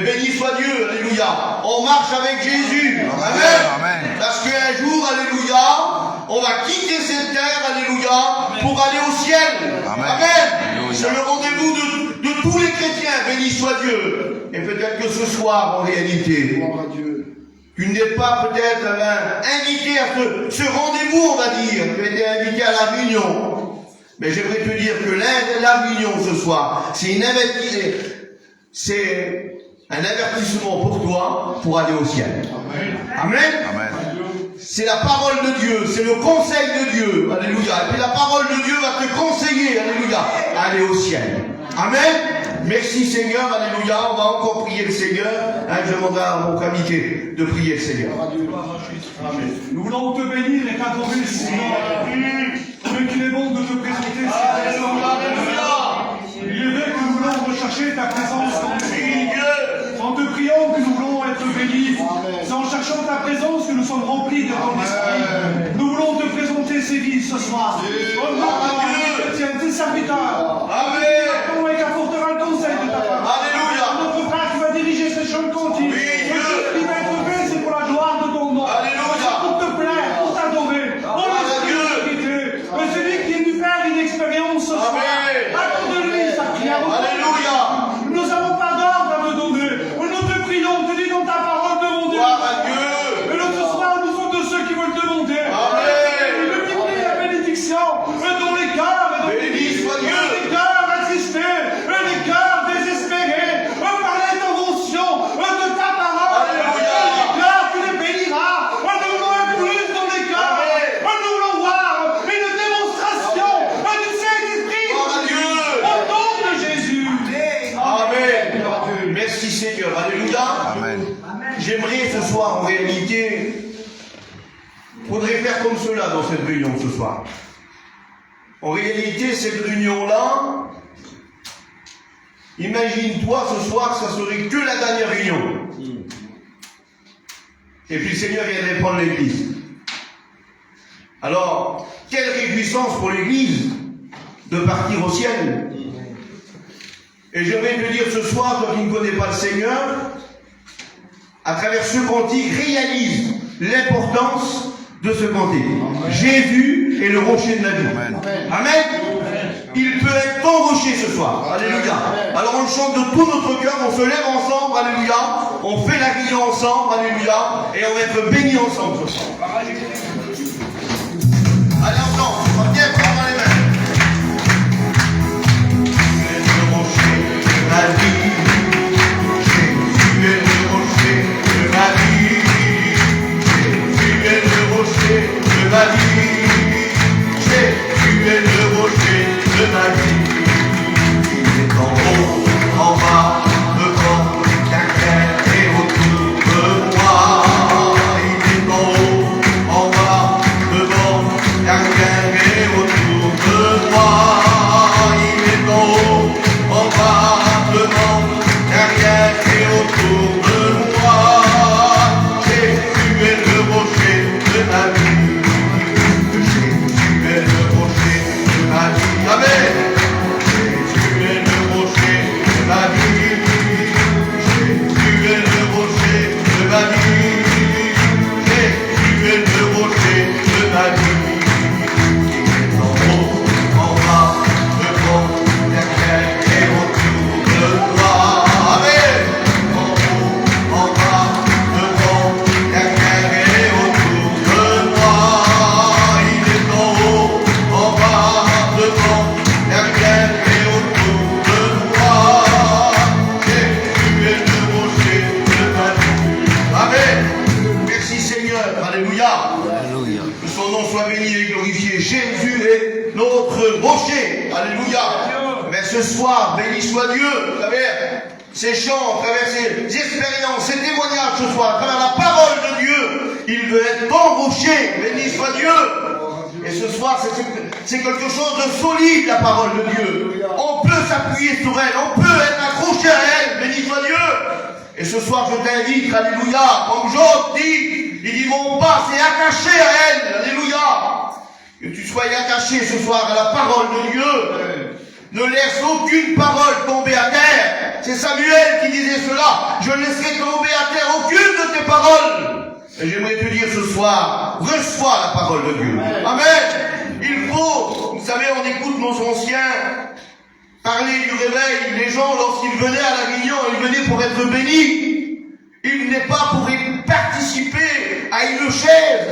béni soit Dieu, alléluia. On marche avec Jésus, amen. Parce qu'un jour, alléluia, on va quitter cette terre, alléluia, pour aller au ciel, amen. C'est le rendez-vous de tous les chrétiens, béni soit Dieu. Et peut-être que ce soir, en réalité, tu n'es pas peut-être invité à ce rendez-vous, on va dire. Tu as été invité à la réunion. Mais j'aimerais te dire que la réunion ce soir, c'est un avertissement pour toi pour aller au ciel. Amen. Amen. C'est la parole de Dieu, c'est le conseil de Dieu. Alléluia. Et puis la parole de Dieu va te conseiller, alléluia, à aller au ciel. Amen. Merci Seigneur, alléluia. On va encore prier le Seigneur. Je demanderai à mon comité de prier le Seigneur. Amen. Nous voulons te bénir et t'adorer, Seigneur. Mais qu'il est bon de te présenter, Seigneur. Il est vrai que nous voulons rechercher ta présence en te priant que nous voulons être bénis. C'est en cherchant ta présence que nous sommes remplis de ton esprit. Nous voulons te présenter ces vies ce soir. Au nom de chrétiens, tes serviteurs. Amen. Et qu'apportera le conseil de ta parole. Alléluia. Notre Père qui va diriger ces chants continus. Ce qui va être fait, c'est pour la gloire de ton nom. Alléluia. Pour te plaire, pour t'adorer. Pour l'esprit. Mais celui qui est du Père une expérience ce soir. Attends de lui sa prière. Alléluia. Nous n'avons pas d'ordre à te donner. Nous te prions, te dis dans ta parole de mon Dieu. Et là, ce soir, nous sommes de ceux qui veulent te demander. Multiplie la bénédiction dans les cœurs, dans les cœurs attristés, les cœurs désespérés, par l'intervention de ta parole. Les cœurs, tu les béniras. Nous voulons plus dans les cœurs. Nous voulons voir une démonstration du Saint-Esprit. Au nom de Jésus. Amen. Merci Seigneur. Alléluia. Amen. J'aimerais ce soir, en réalité, faudrait faire comme cela dans cette réunion ce soir. En réalité, cette réunion-là, imagine-toi ce soir, ça serait que la dernière réunion. Et puis le Seigneur viendrait prendre l'église. Alors, quelle réjouissance pour l'église de partir au ciel. Et je vais te dire ce soir, toi qui ne connais pas le Seigneur, à travers ce cantique, réalise l'importance de ce cantique. Jésus est le rocher de la vie. Amen. Il peut être ton rocher ce soir. Alléluia. Alors on le chante de tout notre cœur, on se lève ensemble, alléluia. On fait la réunion ensemble, alléluia. Et on va être bénis ensemble ce soir. Allez ensemble, on va bien prendre dans les mains. Tu es le rocher de ma vie. Tu es le rocher de ma vie. Tu es le rocher de ma vie. Tu es le rocher de ma vie. Il est en haut, en bas, devant, derrière et autour de moi. Il est en haut, en bas, devant, derrière et autour de moi. Il est en haut, en bas, devant, derrière et autour de moi. Jésus est le rocher de ma vie. Jésus est le rocher de ma vie. Amen. Jésus est le rocher de ma vie. Jésus est le rocher de ma vie. Jésus est le rocher de ma vie. Il est en haut, en bas, devant, derrière et autour de toi. Amen. En haut, en bas, devant, derrière et autour de moi. Il est en haut, en bas, devant, derrière et autour de moi. Jésus est le rocher de ma vie. Amen. Merci Seigneur. Alléluia. Que son nom soit béni et glorifié. Jésus est notre rocher. Alléluia. Mais ce soir, béni soit Dieu. Vous savez, ces chants, à travers ces expériences, ces témoignages ce soir, à travers la parole de Dieu, il veut être ton rocher. Béni soit Dieu. Et ce soir, c'est quelque chose de solide, la parole de Dieu. On peut s'appuyer sur elle, on peut être accroché à elle. Béni soit Dieu. Et ce soir, je t'invite, alléluia, comme Job dit, il dit, mon pas, c'est attaché à elle, alléluia. Que tu sois attaché ce soir à la parole de Dieu. Ne laisse aucune parole tomber à terre. C'est Samuel qui disait cela. Je ne laisserai tomber à terre aucune de tes paroles. Et j'aimerais te dire ce soir, reçois la parole de Dieu. Amen. Il faut, vous savez, on écoute nos anciens parler du réveil. Les gens, lorsqu'ils venaient à la réunion, ils venaient pour être bénis. Ils venaient pas pour y participer à une chaise.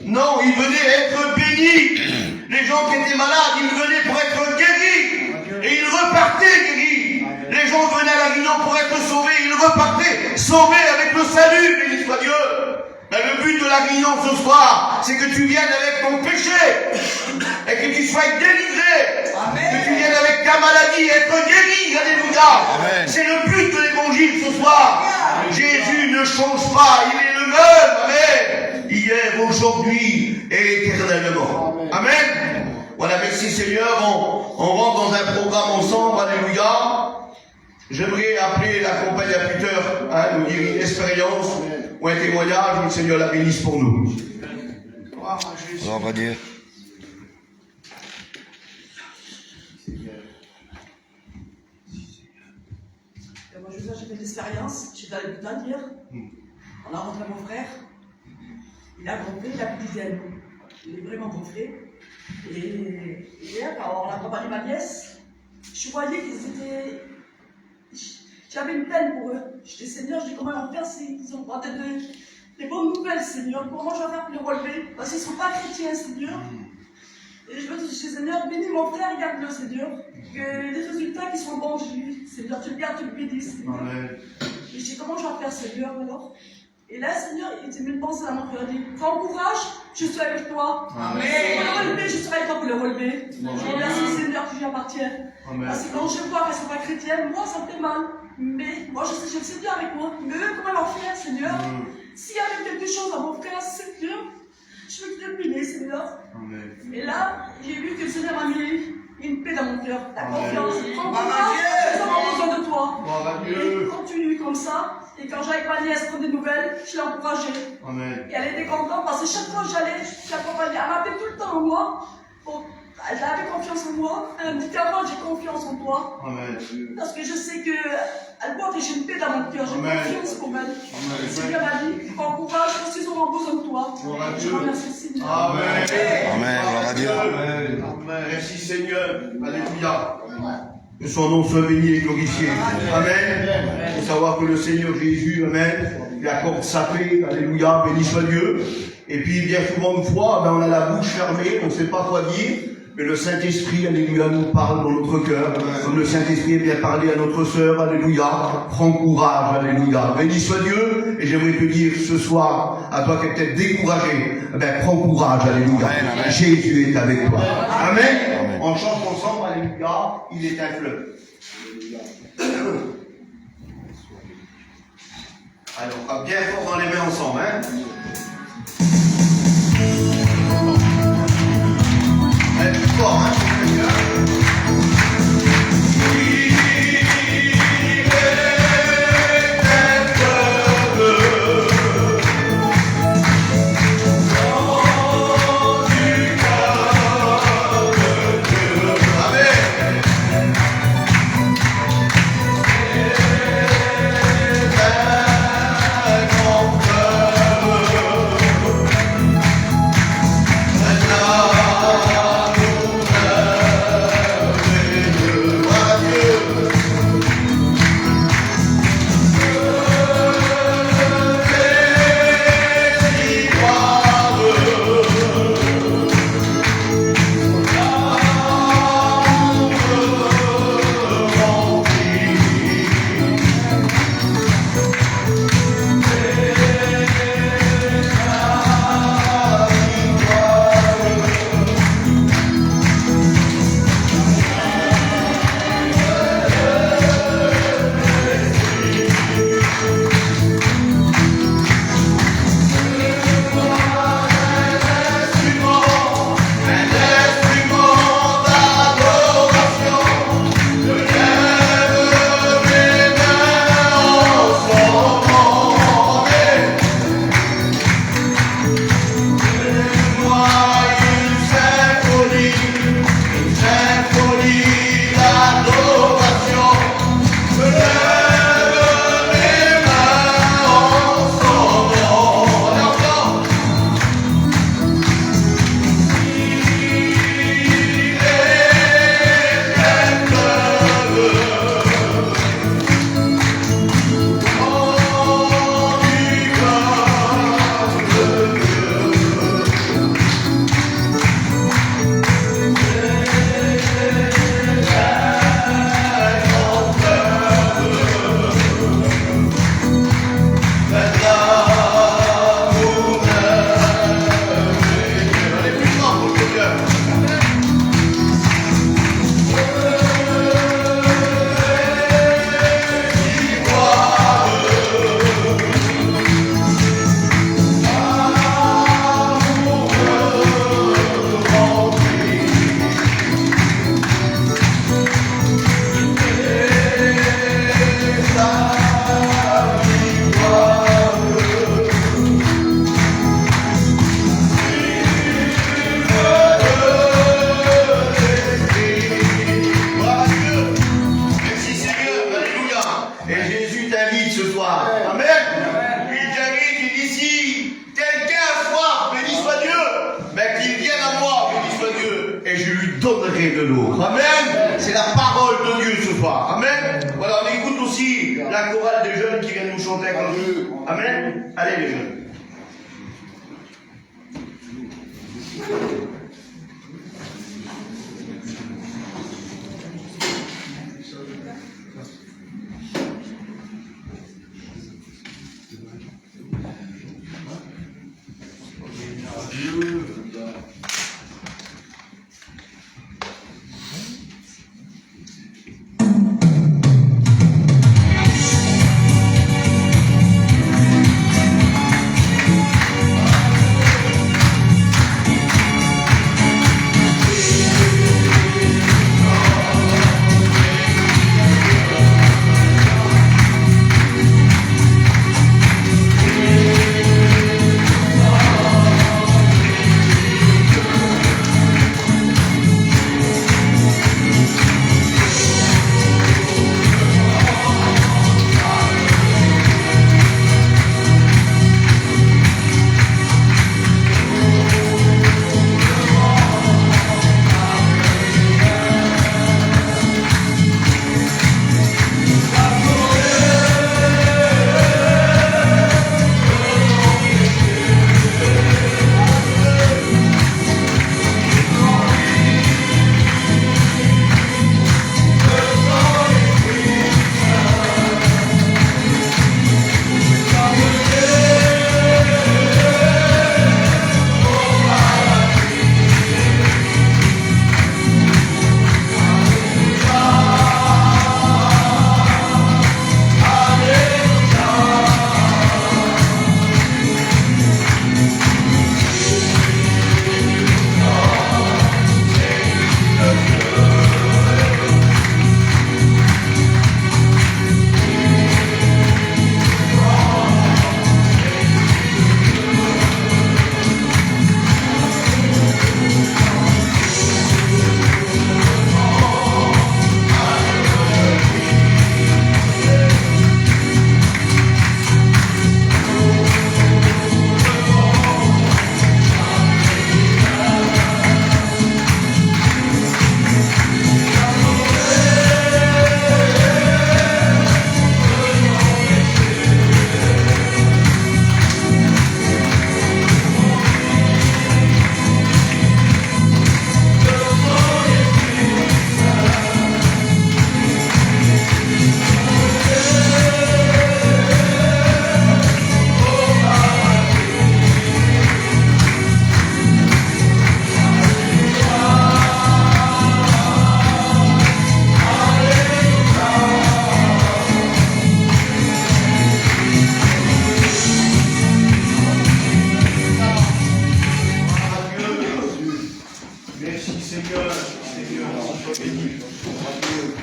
Non, ils venaient être bénis. Les gens qui étaient malades, ils venaient pour être guéris. Et ils repartaient guéris. Les gens venaient à la réunion pour être sauvés. Ils repartaient sauvés avec le salut. Béni soit Dieu. Mais le but de la réunion ce soir, c'est que tu viennes avec ton péché. Et que tu sois délivré. Amen. Que tu viennes avec ta maladie et être guéri. Alléluia. C'est le but de l'évangile ce soir. Amen. Jésus ne change pas. Il est le même. Amen. Hier, aujourd'hui et éternellement. Amen. Amen. Voilà, merci Seigneur. On rentre dans un programme ensemble. Alléluia. J'aimerais appeler l'accompagnateur, nous dire une expérience ou un témoignage où le Seigneur la bénisse pour nous. On va dire. Moi, je j'ai fait l'expérience. J'étais à l'hôpital hier. On a rencontré mon frère. Il a gonflé, il a plus d'hygiène. Il est vraiment gonflé. Et hier, quand on a accompagné ma nièce, je voyais qu'ils étaient. J'avais une peine pour eux. Je dis, Seigneur, je dis, comment ils vont faire s'ils ont pas des bonnes nouvelles, Seigneur? Comment je vais faire pour les relever? Parce qu'ils ne sont pas chrétiens, Seigneur. Et je veux dire, Seigneur, bénis mon frère, garde-le, Seigneur. Que les résultats qui sont bons chez lui, Seigneur, tu le gardes, tu le bénis, Seigneur. Et je dis, comment je vais faire, Seigneur, alors? Et là, Seigneur, il dit, une pensée à mon frère, il dit, prends courage, je suis avec toi. Amen. Pour le relever, je serai avec toi pour le relever. Je remercie, Seigneur, que tu lui appartiens. Parce que quand je vois qu'elles ne sont pas chrétiennes, moi, ça me fait mal. Mais moi, je sais, je le Seigneur avec moi. Mais eux, comment leur faire, Seigneur? S'il y avait quelque chose à mon frère, Seigneur, je veux te le bénir, Seigneur. Amen. Et là, j'ai vu que le Seigneur m'a mis une paix dans mon cœur. La confiance. Prends courage, nous avons besoin de toi. Et continue comme ça. Et quand j'allais avec ma nièce prendre des nouvelles, je l'ai encouragée. Amen. Et elle était contente parce que chaque fois que j'allais, je l'accompagnais. Elle m'appelait tout le temps en moi. Elle avait confiance en moi. Elle me dit qu'avant, j'ai confiance en toi. Amen. Parce que je sais qu'elle voit que j'ai une paix dans mon cœur. J'ai confiance pour elle. Le Seigneur m'a dit, prends courage parce qu'ils auront besoin de toi. Je remercie, Seigneur. Amen. Amen. Gloire à Dieu. Amen. Merci, Seigneur. Alléluia. Que son nom soit béni et glorifié. Amen. Il faut savoir que le Seigneur Jésus, Amen, il accorde sa paix. Alléluia. Béni soit Dieu. Et puis, bien souvent, une fois, on a la bouche fermée, on ne sait pas quoi dire. Mais le Saint-Esprit, alléluia, nous parle dans notre cœur. Comme le Saint-Esprit vient parler à notre sœur, alléluia. Prends courage, alléluia. Béni soit Dieu. Et j'aimerais te dire ce soir, à toi qui es peut-être découragé, prends courage, alléluia. Amen. Jésus est avec toi. Amen. Amen. On chante ensemble, alléluia. Il est un fleuve. Alors, on va bien fort dans les mains ensemble, hein. Elle est plus fort, hein, donnerai de l'eau. Amen. C'est la parole de Dieu ce soir. Amen. Voilà, on écoute aussi la chorale des jeunes qui viennent nous chanter comme nous. Amen. Allez les jeunes.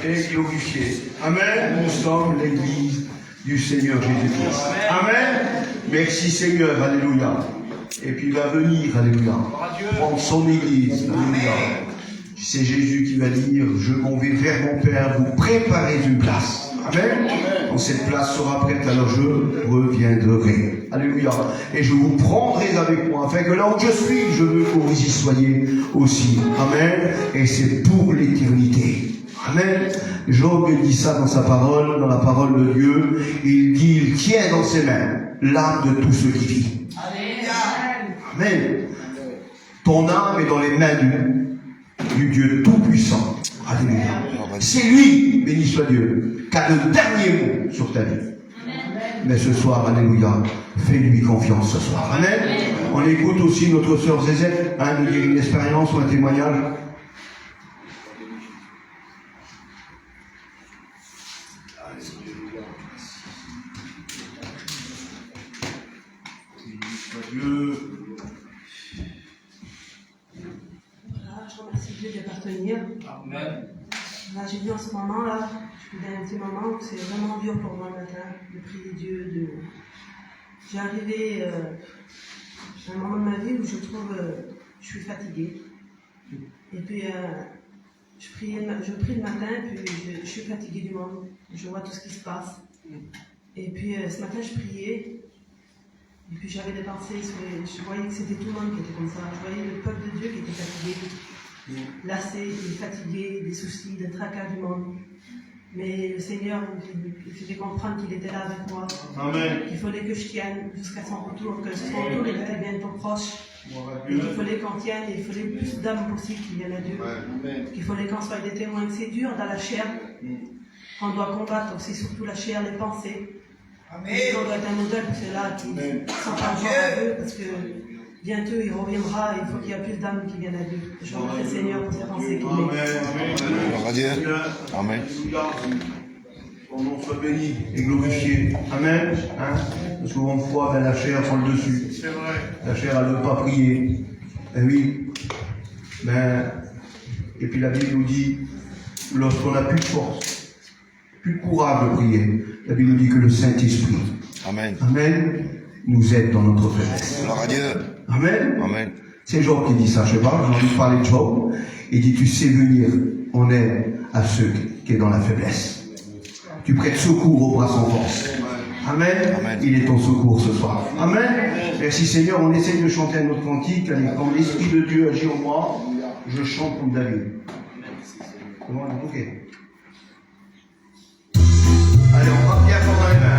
Et glorifié. Amen. Nous sommes l'église du Seigneur Jésus-Christ. Amen. Merci Seigneur. Alléluia. Et puis il va venir, alléluia, prendre son église. Alléluia. C'est Jésus qui va dire, je m'en vais vers mon Père, vous préparez une place. Amen. Quand cette place sera prête, alors je reviendrai. Alléluia. Et je vous prendrai avec moi, afin que là où je suis, je veux que vous y soyez aussi. Amen. Et c'est pour l'éternité. Amen. Job dit ça dans sa parole, dans la parole de Dieu. Il dit, il tient dans ses mains l'âme de tout ce qui vit. Amen. Ton âme est dans les mains du Dieu Tout-Puissant. Alléluia. C'est lui, béni soit Dieu, qui a le dernier mot sur ta vie. Mais ce soir, alléluia, fais-lui confiance ce soir. Amen. On écoute aussi notre sœur Zézette, nous dire une expérience ou un témoignage. Voilà, je remercie Dieu d'appartenir. Amen. Là, j'ai vu en ce moment, là, je suis dans un petit moment où c'est vraiment dur pour moi le matin de prier Dieu. J'ai arrivé à un moment de ma vie où je trouve je suis fatiguée. Et puis, je prie le matin, puis je suis fatiguée du monde. Je vois tout ce qui se passe. Et puis, ce matin, je priais. Et puis, j'avais des pensées, je voyais que c'était tout le monde qui était comme ça. Je voyais le peuple de Dieu qui était fatigué. lassé, il est fatigué, des soucis, des tracas du monde. Mais le Seigneur il faisait comprendre qu'il était là avec moi. Amen. Il fallait que je tienne jusqu'à son retour, que son retour il était bientôt proche. Et il fallait qu'on tienne, et il fallait plus d'hommes possible qui viennent à Dieu. Il fallait qu'on soit des témoins, que c'est dur dans la chair. On doit combattre aussi surtout la chair, les pensées. Et on doit être un modèle pour ceux-là qui sont pas encore à Dieu, parce que bientôt il reviendra et il faut qu'il y ait plus d'âmes qui viennent à Dieu. Je remercie le Seigneur pour ses pensées qu'il met. Gloire à Dieu. Amen. Ton nom soit béni et glorifié. Amen. Souvent, fois, ben, la chair prend le dessus. C'est vrai. La chair, elle ne veut pas prier. Eh oui. Ben, et puis la Bible nous dit, lorsqu'on n'a plus de force, plus de courage de prier, la Bible nous dit que le Saint-Esprit, Amen. Amen, nous aide dans notre faiblesse. Gloire à Dieu. Amen. Amen. C'est Job qui dit ça, je sais pas, j'ai envie de parler de Job. Il dit, tu sais venir en aide à ceux qui sont dans la faiblesse. Tu prêtes secours aux bras sans force. Amen. Amen. Il est ton secours ce soir. Amen. Merci Seigneur, on essaye de chanter un autre cantique. Allez, quand l'Esprit de Dieu agit en moi, je chante comme David. Comment on dit? Ok. Allez, on va bien prendre les mains.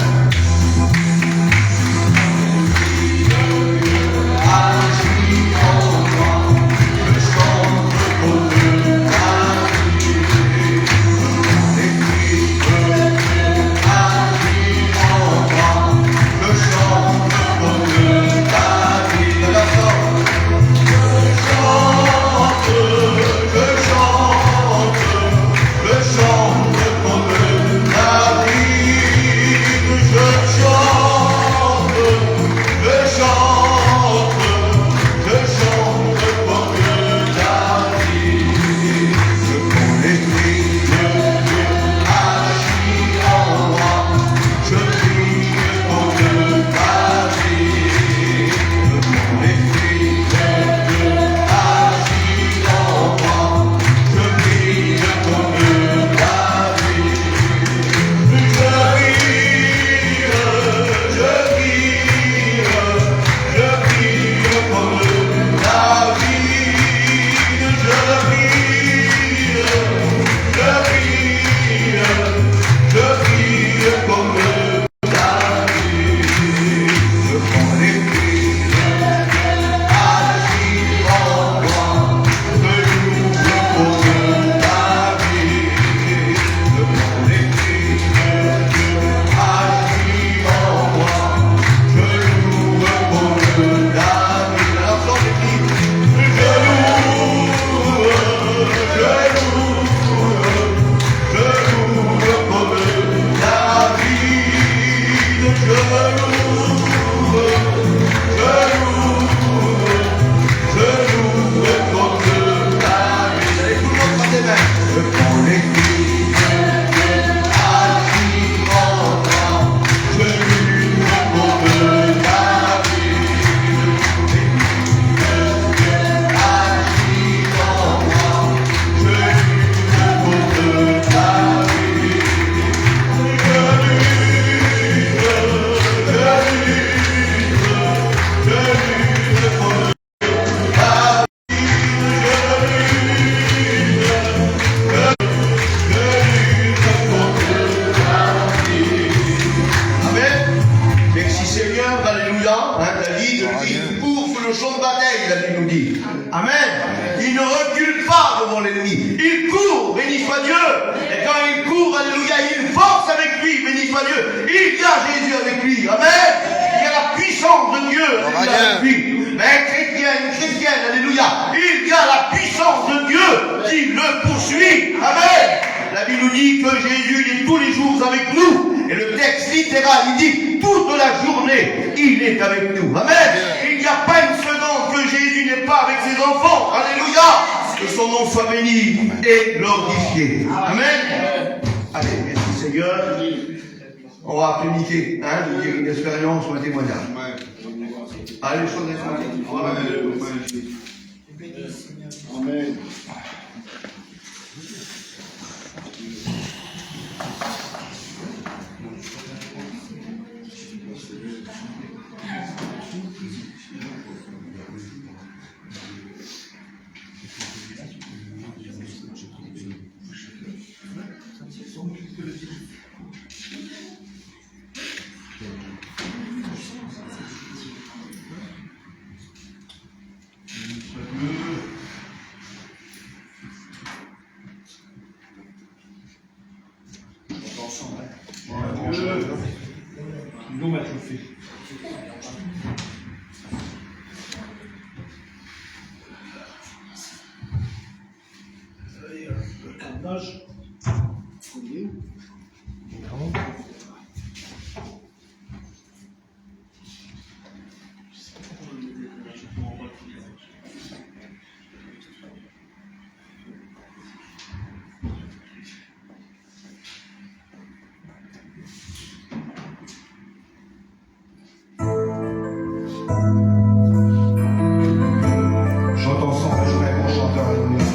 Nous dire une expérience ou un témoignage. Allez, les choses Amen. étage. Chantons ensemble, je réponds chanteur, alléluia.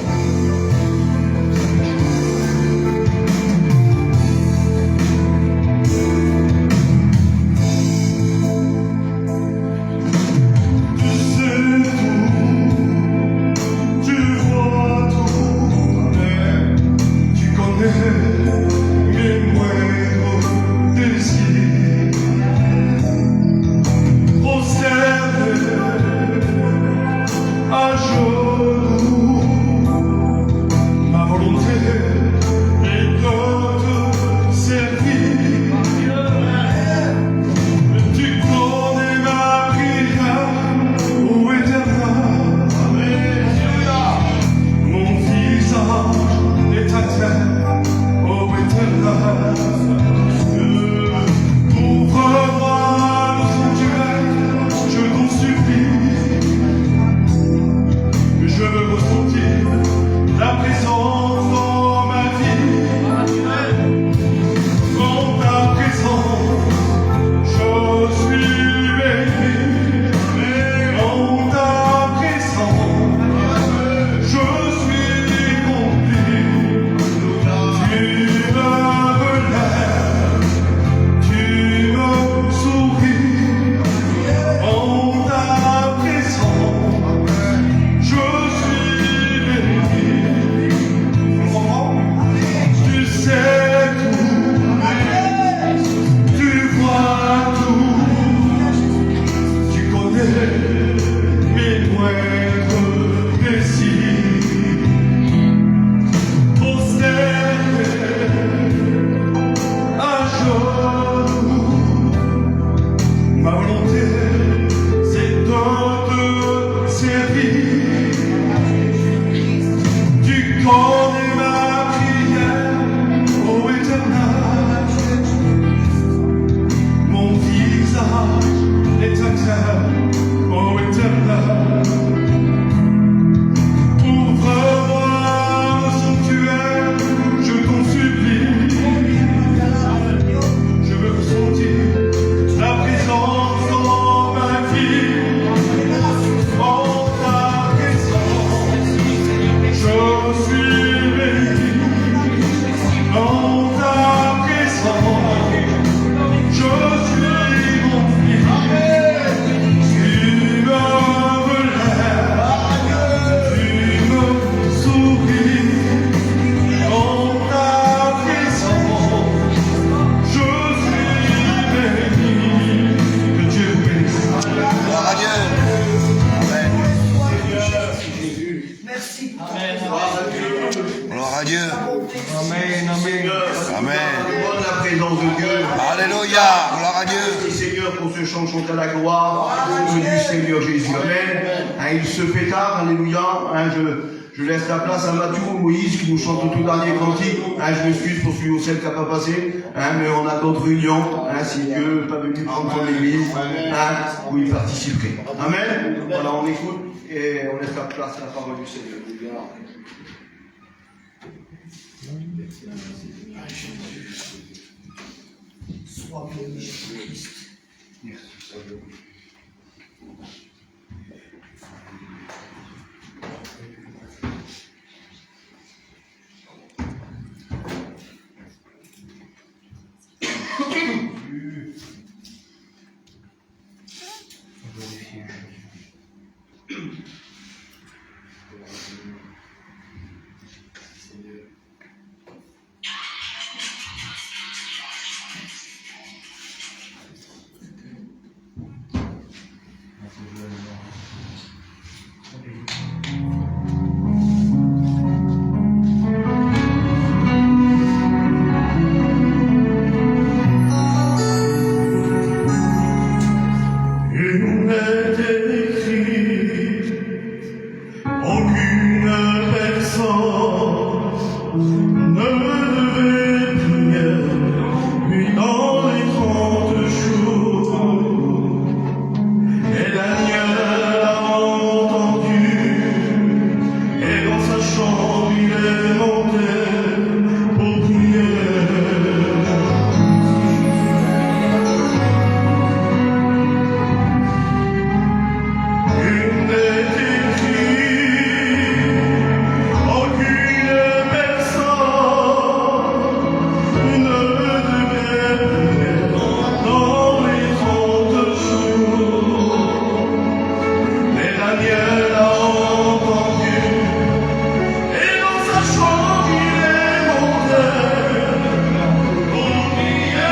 Gloire à Dieu. Amen, amen. Amen. Demande la présence de Dieu. Alléluia. Gloire à Dieu. Merci Seigneur pour ce chant chante à la gloire du Seigneur Jésus. Amen. Hein, il se fait tard. Alléluia. Hein, je laisse la place à Mathieu ou Moïse qui nous chante le tout dernier cantique. Hein, je m'excuse pour celui ou celle qui n'a pas passé. Hein, mais on a d'autres réunions. Hein, si Dieu n'est pas venu prendre son église, hein, où il participerait. Amen. Voilà, on écoute et on laisse la place à la parole du Seigneur. Sois béni, Jésus-Christ. Merci. Aucune personne ne devait prier, puis dans les 30 jours, et Daniel a entendu, et dans sa chambre il est monté pour prier. Une est écrite, aucune personne ne devait prier dans les 30 jours. Mais Daniel a entendu, et dans sa chambre il est monté pour prier.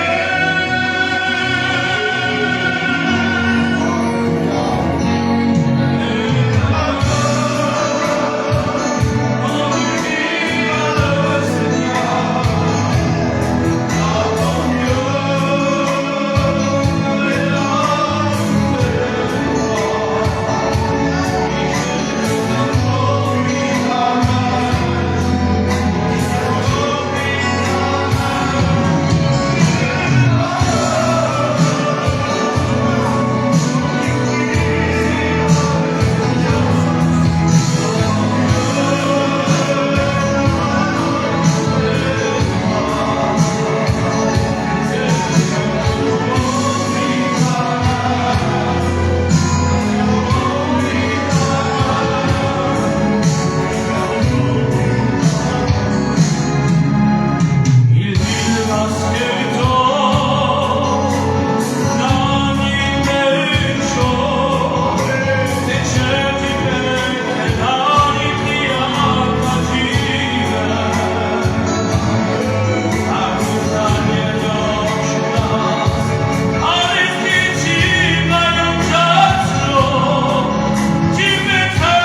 Il dit le masquetto, ogni peggio, se cerchi per dare via magia, a guardare l'occhio, a rischici mai un gesto, ci mette,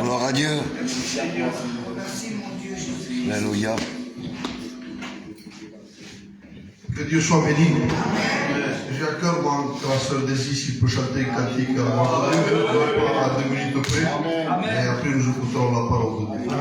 Gloire à Dieu. Alléluia. Que Dieu soit béni. J'ai à cœur, moi, quand la sœur Daisy, s'il peut chanter un cantique à 2 minutes près. Et après, nous écouterons la parole de Dieu.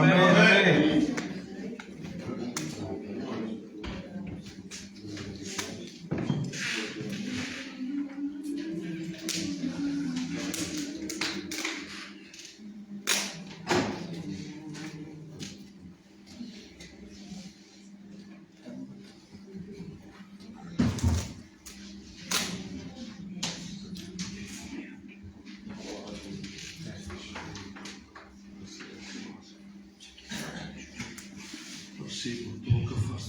Merci pour tout que fasse.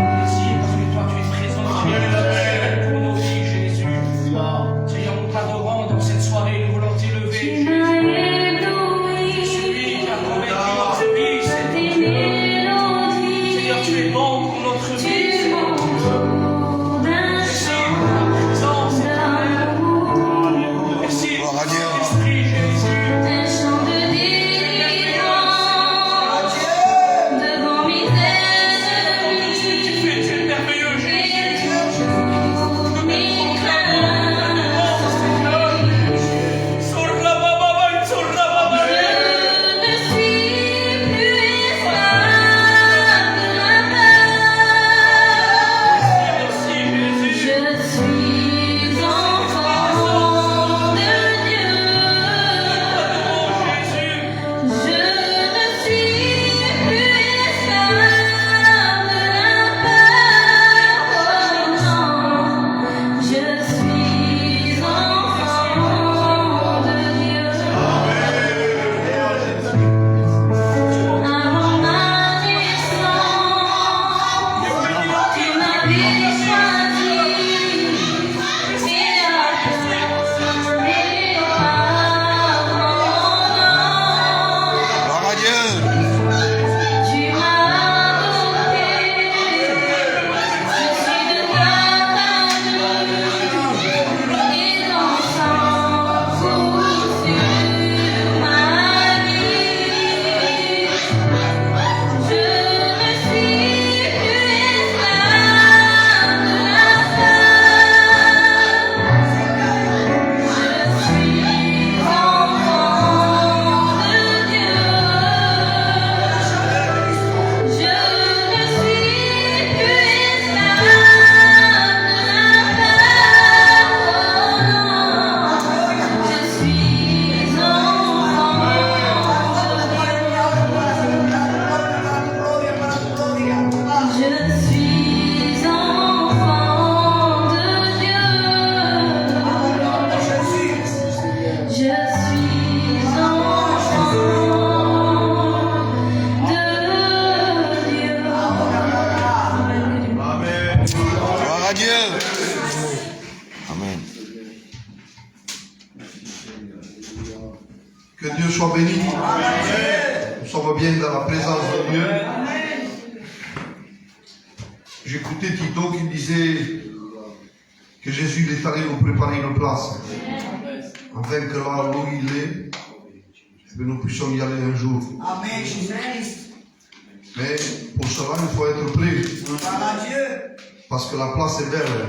Merci parce que toi tu es présent pour nos vies, Jésus. Seigneur, nous t'adorons dans cette soirée, nous voulons t'élever, Jésus. Celui qui a convaincu notre vie, Seigneur, tu es bon pour notre vie, Seigneur. Merci pour ta présence éternelle. Dieu. Amen. Que Dieu soit béni. Nous sommes bien dans la présence de Dieu. J'écoutais Tito qui disait que Jésus est allé nous préparer une place. Afin que là où il est, que nous puissions y aller un jour. Amen, Jésus. Mais pour cela, il faut être prêt. Par Dieu. Parce que la place est belle.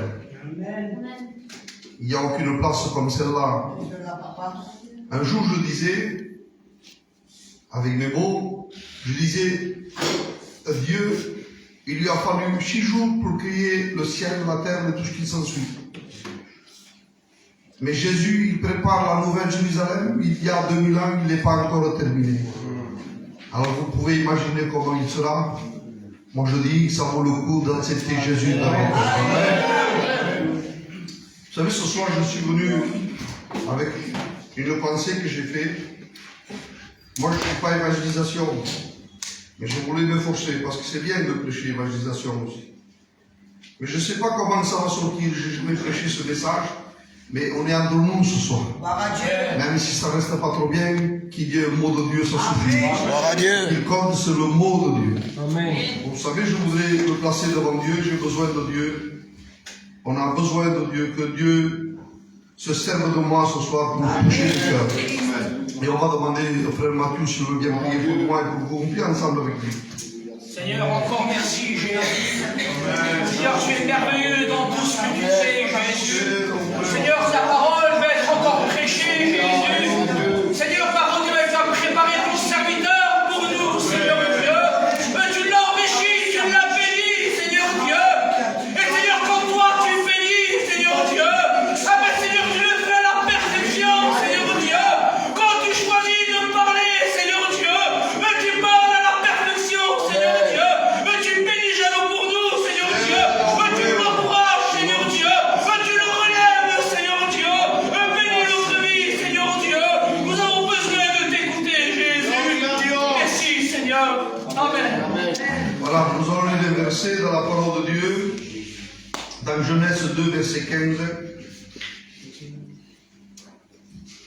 Il n'y a aucune place comme celle-là. Un jour, je disais, avec mes mots, je disais, Dieu, il lui a fallu 6 jours pour créer le ciel, la terre et tout ce qui s'ensuit. Mais Jésus, il prépare la nouvelle Jérusalem, il y a 2000 ans, il n'est pas encore terminé. Alors vous pouvez imaginer comment il sera. Moi je dis, ça vaut le coup d'accepter Jésus dans notre vie. Vous savez, ce soir, je suis venu avec une pensée que j'ai faite. Moi, je ne fais pas évangélisation, mais je voulais me forcer, parce que c'est bien de prêcher évangélisation aussi. Mais je ne sais pas comment ça va sortir, je n'ai jamais prêché ce message, mais on est entre nous ce soir. Même si ça ne reste pas trop bien, qu'il y ait un mot de Dieu, ça suffit. Gloire à Dieu. Il compte sur le mot de Dieu. Amen. Vous savez, je voudrais me placer devant Dieu, j'ai besoin de Dieu. On a besoin de Dieu, que Dieu se serve de moi ce soir pour nous toucher le cœur. Et on va demander au frère Mathieu s'il veut bien prier pour moi et pour vous. On prie ensemble avec lui. Seigneur, encore merci, Jésus. Seigneur, tu es merveilleux dans tout ce que tu fais, Jésus. Seigneur, ta parole va être encore prêchée, Jésus. Seigneur, par Dieu, tu as préparé ton serviteur pour nous, Seigneur Dieu. Tu l'as enrichi, tu l'as béni, Seigneur Dieu. Et Seigneur, quand toi tu bénis, Seigneur Dieu, ah ben Seigneur, tu le fais à la perfection, Seigneur Dieu. Quand tu choisis de parler, Seigneur Dieu, tu parles à la perfection, Seigneur Dieu. Tu bénis Jeannot pour nous, Seigneur Dieu. Tu l'encourages, Seigneur Dieu. Tu le relèves, Seigneur Dieu. Bénis notre vie, Seigneur Dieu. Nous avons besoin de t'écouter, Jésus. Merci, Seigneur. Amen. Voilà, nous allons lire les versets dans la parole de Dieu, dans Genèse 2, verset 15.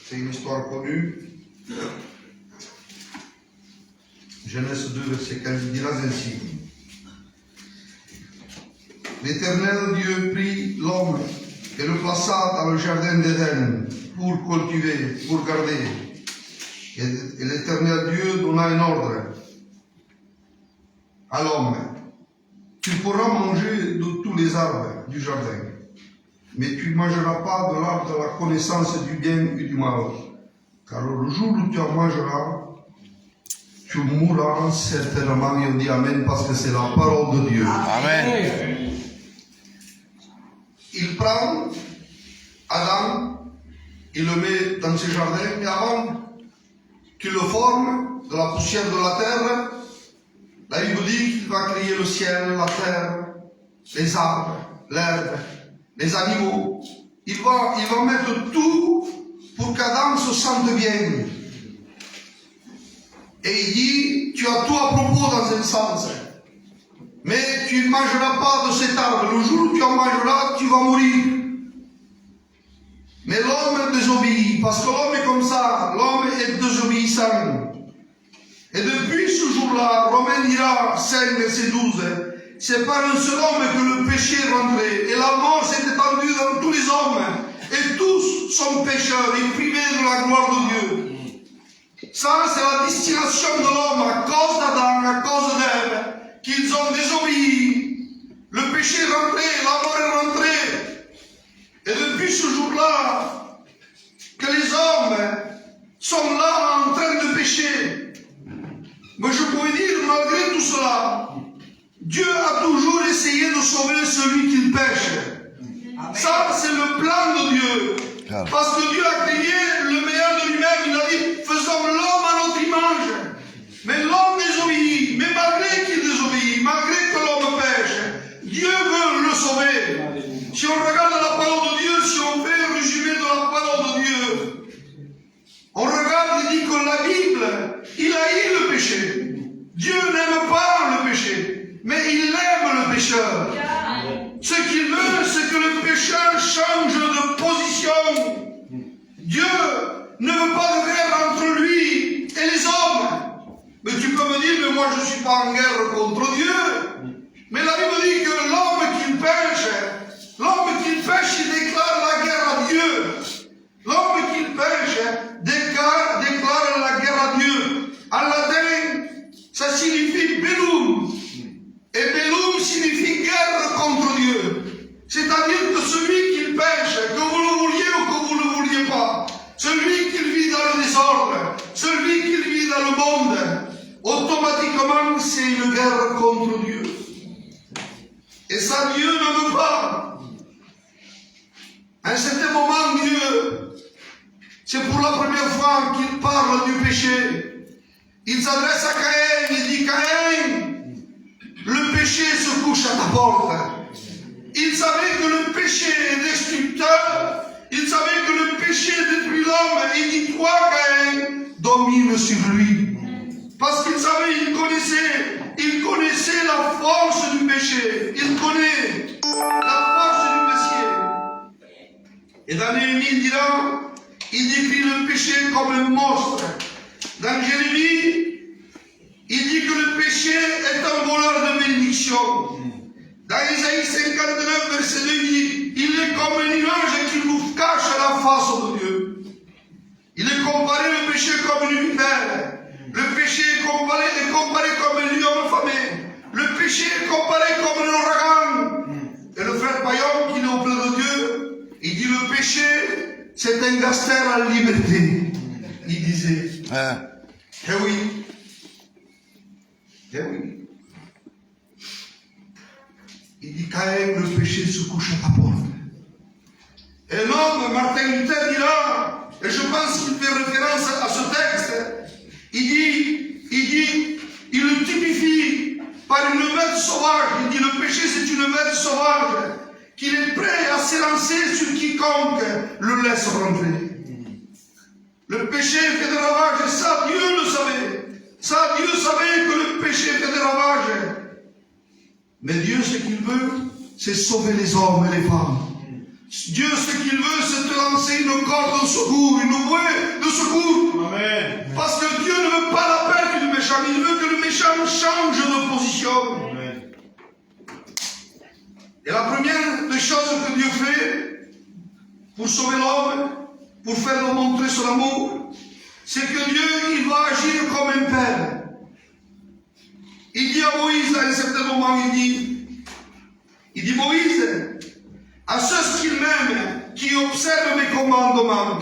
C'est une histoire connue. Genèse 2, verset 15, il dira ainsi. L'Éternel Dieu prit l'homme et le plaça dans le jardin d'Éden pour cultiver, pour garder. Et l'Éternel Dieu donna un ordre à l'homme. Tu pourras manger de tous les arbres du jardin, mais tu ne mangeras pas de l'arbre de la connaissance du bien et du mal, car le jour où tu en mangeras, tu mourras certainement. Et on dit Amen parce que c'est la parole de Dieu. Amen. Il prend Adam, il le met dans ses jardins, et avant qu'il le forme de la poussière de la terre, la Bible dit qu'il va créer le ciel, la terre, les arbres, l'herbe, les animaux. Il va mettre tout pour qu'Adam se sente bien. Et il dit, tu as tout à propos dans un sens. Mais tu ne mangeras pas de cet arbre. Le jour où tu en mangeras, tu vas mourir. Mais l'homme désobéit, parce que l'homme est comme ça, l'homme est désobéissant. Et depuis ce jour-là, Romains dira 5, verset 12, c'est par un seul homme que le péché est rentré, et la mort s'est étendue dans tous les hommes, et tous sont pécheurs et privés de la gloire de Dieu. Ça, c'est la destination de l'homme à cause d'Adam, à cause d'Ève, qu'ils ont désobéi. Le péché est rentré, la mort est rentrée. Et depuis ce jour-là, que les hommes sont là en train de pécher. Mais je pourrais dire, malgré tout cela, Dieu a toujours essayé de sauver celui qui pêche. Ça, c'est le plan de Dieu. Parce que Dieu a créé le meilleur de lui-même. Il a dit, faisons l'homme à notre image. Mais l'homme désobéit. Mais malgré qu'il désobéit, malgré que l'homme pêche, Dieu veut le sauver. Si on regarde la parole de Dieu, si on fait un résumé de la parole de Dieu, on regarde et dit que la Bible, il haït le péché. Dieu n'aime pas le péché, mais il aime le pécheur. Ce qu'il veut, c'est ne veut pas de guerre entre lui et les hommes. Mais tu peux me dire, mais moi je ne suis pas en guerre contre Dieu. Mais la Bible dit que l'homme qui pêche, il déclare la guerre à Dieu. L'homme qui pêche déclare la guerre à Dieu. En latin, ça signifie bellum. Et bellum signifie guerre contre Dieu. C'est-à-dire que celui qui pêche, que vous le vouliez ou que vous ne le vouliez pas, celui qui vit dans le désordre, celui qui vit dans le monde, automatiquement c'est une guerre contre Dieu. Et ça, Dieu ne veut pas. À un certain moment, Dieu, c'est pour la première fois qu'il parle du péché. Il s'adresse à Caïn, il dit, Caïn, le péché se couche à ta porte. Il savait que le péché est destructeur. Il savait que le péché détruit l'homme. Il dit, toi, Caïn, domine sur lui. Parce qu'il savait, il connaissait la force du péché. Il connaît la force du péché. Et dans Néhémie, il décrit le péché comme un monstre. Dans Jérémie, il dit que le péché est un voleur de bénédiction. Dans Isaïe 59, verset 2, il dit, il est comme un nuage qui nous cache la face de Dieu. Il est comparé le péché comme une vipère. Le péché est comparé comme un lion affamé. Le péché est comparé comme un ouragan. Et le frère Payon, qui est auprès de Dieu, il dit le péché, c'est un gangster en liberté. Il disait. Eh oui. Eh oui. Il dit Caïn, le péché se couche à ta porte. Et l'homme, Martin Luther dira, et je pense qu'il fait référence à ce texte, il le typifie par une bête sauvage. Il dit le péché c'est une bête sauvage qu'il est prêt à s'élancer sur quiconque le laisse rentrer. Le péché fait des ravages, et ça Dieu le savait. Ça Dieu savait que le péché fait des ravages. Mais Dieu ce qu'il veut, c'est sauver les hommes et les femmes. Dieu ce qu'il veut, c'est te lancer une corde de secours, une bouée de secours. Amen. Parce que Dieu ne veut pas la perte du méchant, il veut que le méchant change de position. Amen. Et la première des choses que Dieu fait pour sauver l'homme, pour faire montrer son amour, c'est que Dieu, il va agir comme un père. Il dit à Moïse, à un certain moment, il dit Moïse, à ceux qui m'aiment, qui observent mes commandements,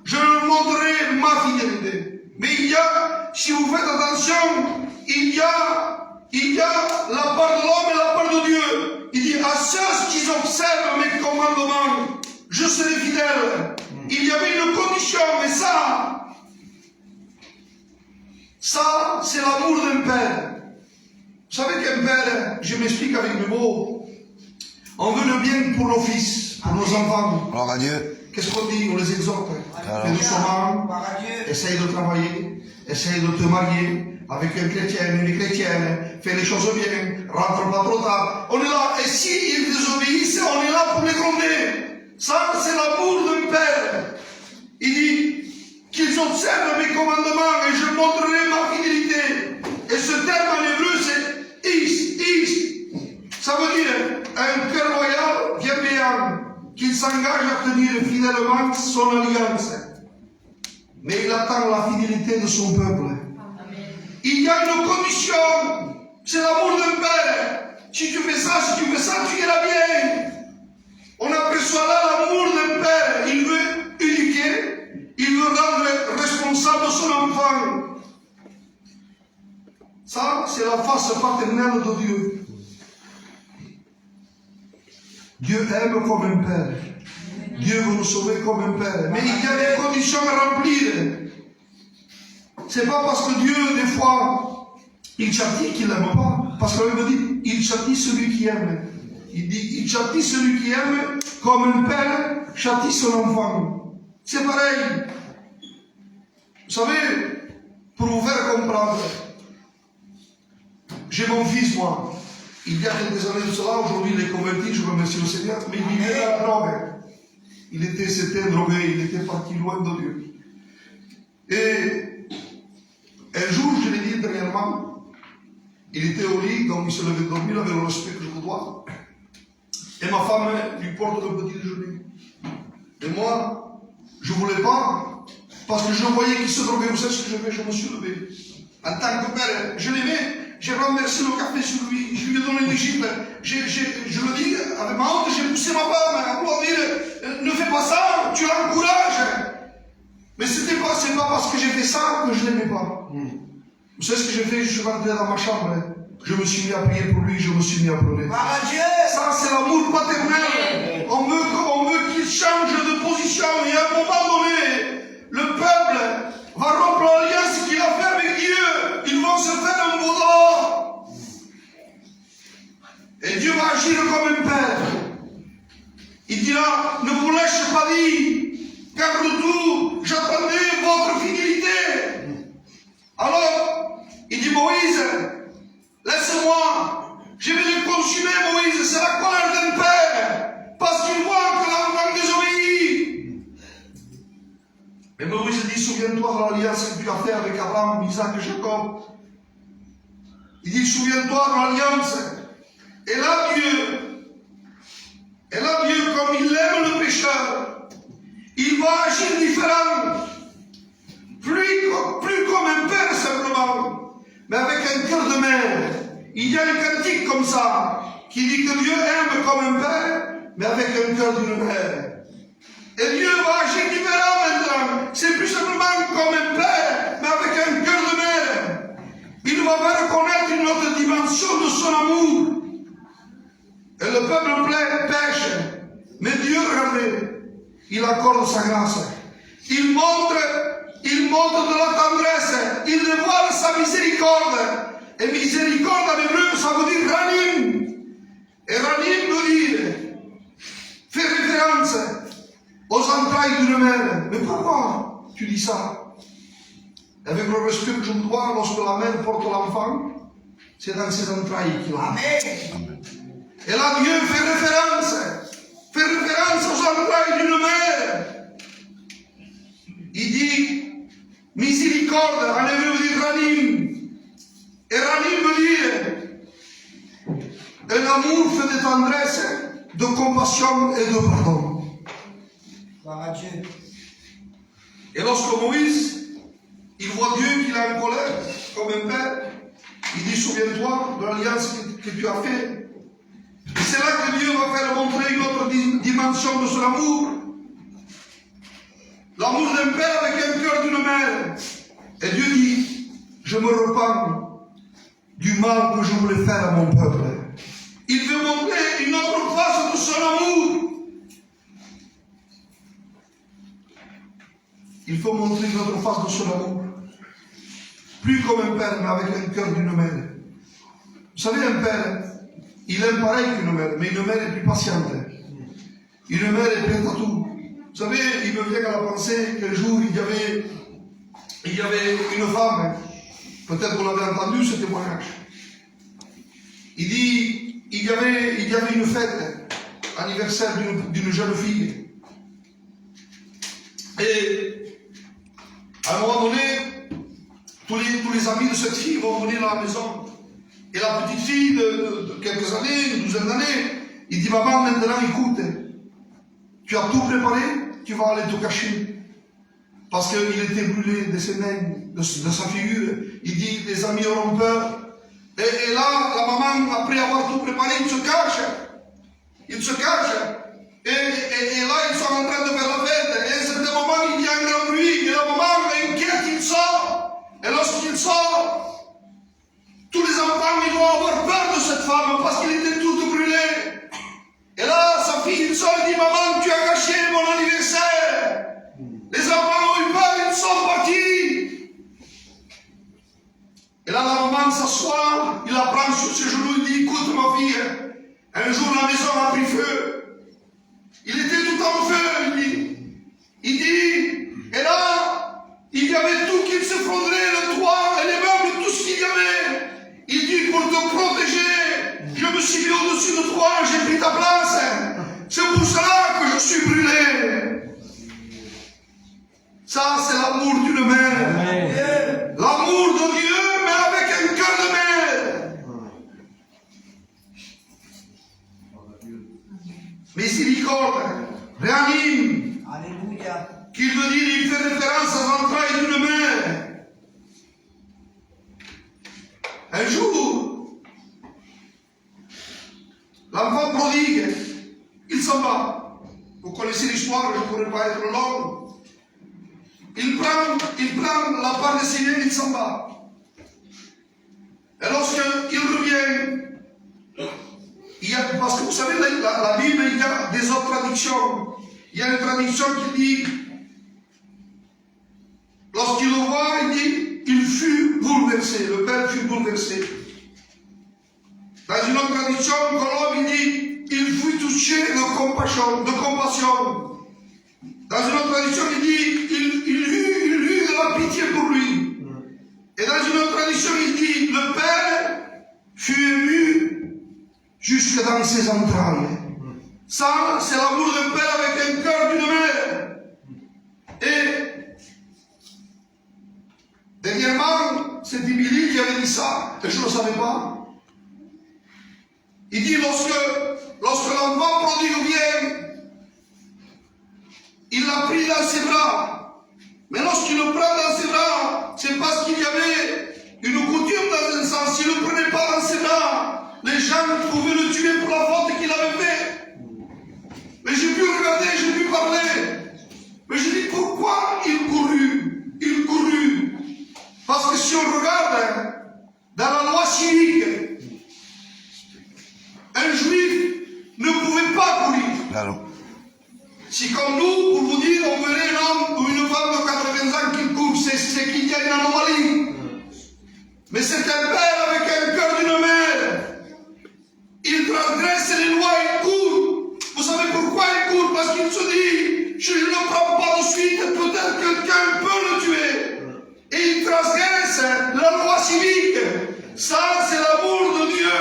je leur montrerai ma fidélité. Mais si vous faites attention, il y a la part de l'homme et la part de Dieu. Il dit, à ceux qui observent mes commandements, je serai fidèle. Il y avait une condition, mais ça, c'est l'amour d'un père. Vous savez qu'un père, je m'explique avec mes mots, on veut le bien pour nos fils, pour nos enfants. Gloire à Dieu. Qu'est-ce qu'on dit? On les exhorte. Fais de chemin, essaye de travailler, essaye de te marier avec un chrétien, une chrétienne, fais les choses bien, rentre pas trop tard. On est là, et s'ils désobéissent, on est là pour les gronder. Ça, c'est l'amour d'un père. Il dit qu'ils observent mes commandements et je montrerai ma fidélité. Et ce terme en hébreu, c'est is. Ça veut dire un cœur loyal, bienveillant, qu'il s'engage à tenir fidèlement son alliance. Mais il attend la fidélité de son peuple. Il y a une condition, c'est l'amour d'un père. Si tu fais ça, tu iras bien. On aperçoit là l'amour d'un père. Il veut éduquer, il veut rendre responsable son enfant. Ça, c'est la face paternelle de Dieu. Dieu aime comme un père. Dieu veut nous sauver comme un père. Mais il y a des conditions à remplir. C'est pas parce que Dieu, des fois, il châtie qu'il n'aime pas. Parce que la Bible dit, il châtie celui qui aime. Il dit, il châtie celui qui aime comme un père châtie son enfant. C'est pareil. Vous savez, pour vous faire comprendre, j'ai mon fils, moi. Il y a quelques années de cela, aujourd'hui il est converti, je remercie le Seigneur, mais il vivait la drogue. C'était un drogué, il était parti loin de Dieu. Et un jour, je l'ai dit dernièrement, il était au lit, donc il se levait dormir avec le respect que je vous dois. Et ma femme lui porte le petit déjeuner. Et moi, je ne voulais pas, parce que je voyais qu'il se droguait. Vous savez ce que j'ai fait? Je me suis levé. En tant que père, je l'aimais, j'ai renversé le café sur lui, je lui ai donné une gifle. Je le dis, avec ma honte, j'ai poussé ma femme à pouvoir dire, ne fais pas ça, tu l'encourages. Mais c'est pas parce que j'ai fait ça que je ne l'aimais pas. Vous savez ce que j'ai fait? Je suis rentré dans ma chambre. Je me suis mis à prier pour lui, je me suis mis à pleurer. Ça, c'est l'amour paternel. On veut qu'il change de position. Et à un moment donné, le peuple va rompre l'alliance qu'il a fait avec Dieu. Ils vont se faire un vaudor. Et Dieu va agir comme un père. Il dira, ne vous lâchez pas dire, car retour, j'attendais votre fidélité. Alors, il dit, Moïse, laisse-moi, je vais les consumer, Moïse, c'est la colère d'un père, parce qu'il voit que l'enfant désobéit. Mais Moïse dit, souviens-toi de l'alliance que tu as fait avec Abraham, Isaac et Jacob. Il dit, souviens-toi de l'alliance. Et là, Dieu, comme il aime le pécheur, il va agir différent. Plus comme un père simplement, mais avec un cœur de mère. Il y a un cantique comme ça, qui dit que Dieu aime comme un père, mais avec un cœur d'une mère. Et Dieu va agir différent maintenant. C'est plus simplement comme un père, mais avec un cœur de mère. Il va faire connaître une autre dimension de son amour. Et le peuple pêche. Mais Dieu, regardez, il accorde sa grâce. Il montre de la tendresse. Il dévoile sa miséricorde. Et miséricorde en hébreu, ça veut dire ranim. Et ranim veut dire, fait référence aux entrailles d'une mère. Mais pourquoi tu dis ça? Avec le respect que je me dois, lorsque la mère porte l'enfant, c'est dans ses entrailles qu'il a. Amen. Et là, Dieu fait référence aux entrailles d'une mère. Il dit, miséricorde, en hébreu veut dire ranim. Et ranim veut dire un amour fait de tendresse, de compassion et de pardon. Et lorsque Moïse, il voit Dieu qu'il a en colère, comme un père, il dit, souviens-toi de l'alliance que tu as faite. Et c'est là que Dieu va faire montrer une autre dimension de son amour. L'amour d'un père avec un cœur d'une mère. Et Dieu dit, je me repens du mal que je voulais faire à mon peuple. Il veut montrer une autre face de son amour. Il faut montrer une autre face de son amour. Plus comme un père, mais avec un cœur d'une mère. Vous savez, un père, il aime pareil qu'une mère, mais une mère est plus patiente. Une mère est prête à tout. Vous savez, il me vient à la pensée qu'un jour, il y avait une femme, peut-être vous l'avez entendu ce témoignage. Il dit, il y avait une fête, anniversaire d'une jeune fille. Et à un moment donné, tous les amis de cette fille vont venir à la maison. Et la petite fille de quelques années, une douzaine d'années, il dit, maman, maintenant écoute, tu as tout préparé, tu vas aller te cacher. Parce qu'il était brûlé de ses mains, de sa figure. Il dit, les amis auront peur. Et là, la maman, après avoir tout préparé, il se cache. Il se cache. Et là, ils sont en train de faire la fête. Et à un certain moment, il y a un grand bruit. Et la maman, inquiète, il sort. Et lorsqu'il sort, tous les enfants, ils vont avoir peur de cette femme parce qu'il était tout brûlé. Et là, sa fille, il sort et dit, maman, tu as gâché mon anniversaire. Les enfants ont eu peur, ils sont partis. Et là, la maman s'assoit, il la prend sur ses genoux, il dit, écoute ma fille, un jour la maison a pris feu. Il était tout en feu, il dit. Il dit, et là, il y avait tout qui s'effondrait, le toit et les meubles, tout ce qu'il y avait. Il dit, pour te protéger, je me suis mis au-dessus de toi, j'ai pris ta place. C'est pour cela que je suis brûlé. Ça, c'est l'amour d'une mère. L'amour de Dieu, mais avec un cœur de mère. Miséricorde, réanime. Alléluia. Qui veut dire, il fait référence aux entrailles d'une mère. Un jour, l'enfant prodigue, il s'en va. Vous connaissez l'histoire, je ne pourrais pas être long. Il prend la part de ses biens, il s'en va. Et lorsqu'il revient, parce que vous savez, la Bible, il y a des autres traductions. Il y a une traduction qui dit, lorsqu'il le voit, il dit, il fut bouleversé, le père fut bouleversé. Dans une autre traduction, Colombe, il dit, il fut touché de compassion. Dans une autre traduction, il dit, il eut de la pitié pour lui. Et dans une autre traduction, il dit, le père fut ému jusque dans ses entrailles. Ça, c'est l'amour d'un père avec un cœur d'une mère. Et dernièrement, c'est Billy qui avait dit ça, et je ne le savais pas. Il dit, lorsque l'enfant prodigue vient, il l'a pris dans ses bras. Mais lorsqu'il le prend dans ses bras, c'est parce qu'il y avait une coutume dans un sens. S'il ne le prenait pas dans ses bras, les gens pouvaient le tuer pour la faute qu'il avait faite. Mais j'ai pu regarder, j'ai pu parler. Mais je dis, pourquoi il courut? Il courut. Parce que si on regarde dans la loi civique, un juif ne pouvait pas courir. Claro. Si comme nous, pour vous dire, on verrait un homme ou une femme de 80 ans qui court, c'est qu'il y a une anomalie. Mais c'est un père avec un cœur d'une mère. Il transgresse les lois, il court. Vous savez pourquoi il court? Parce qu'il se dit, je ne le prends pas de suite, peut-être quelqu'un peut le tuer. Et il transgresse la loi civique. Ça, c'est l'amour de Dieu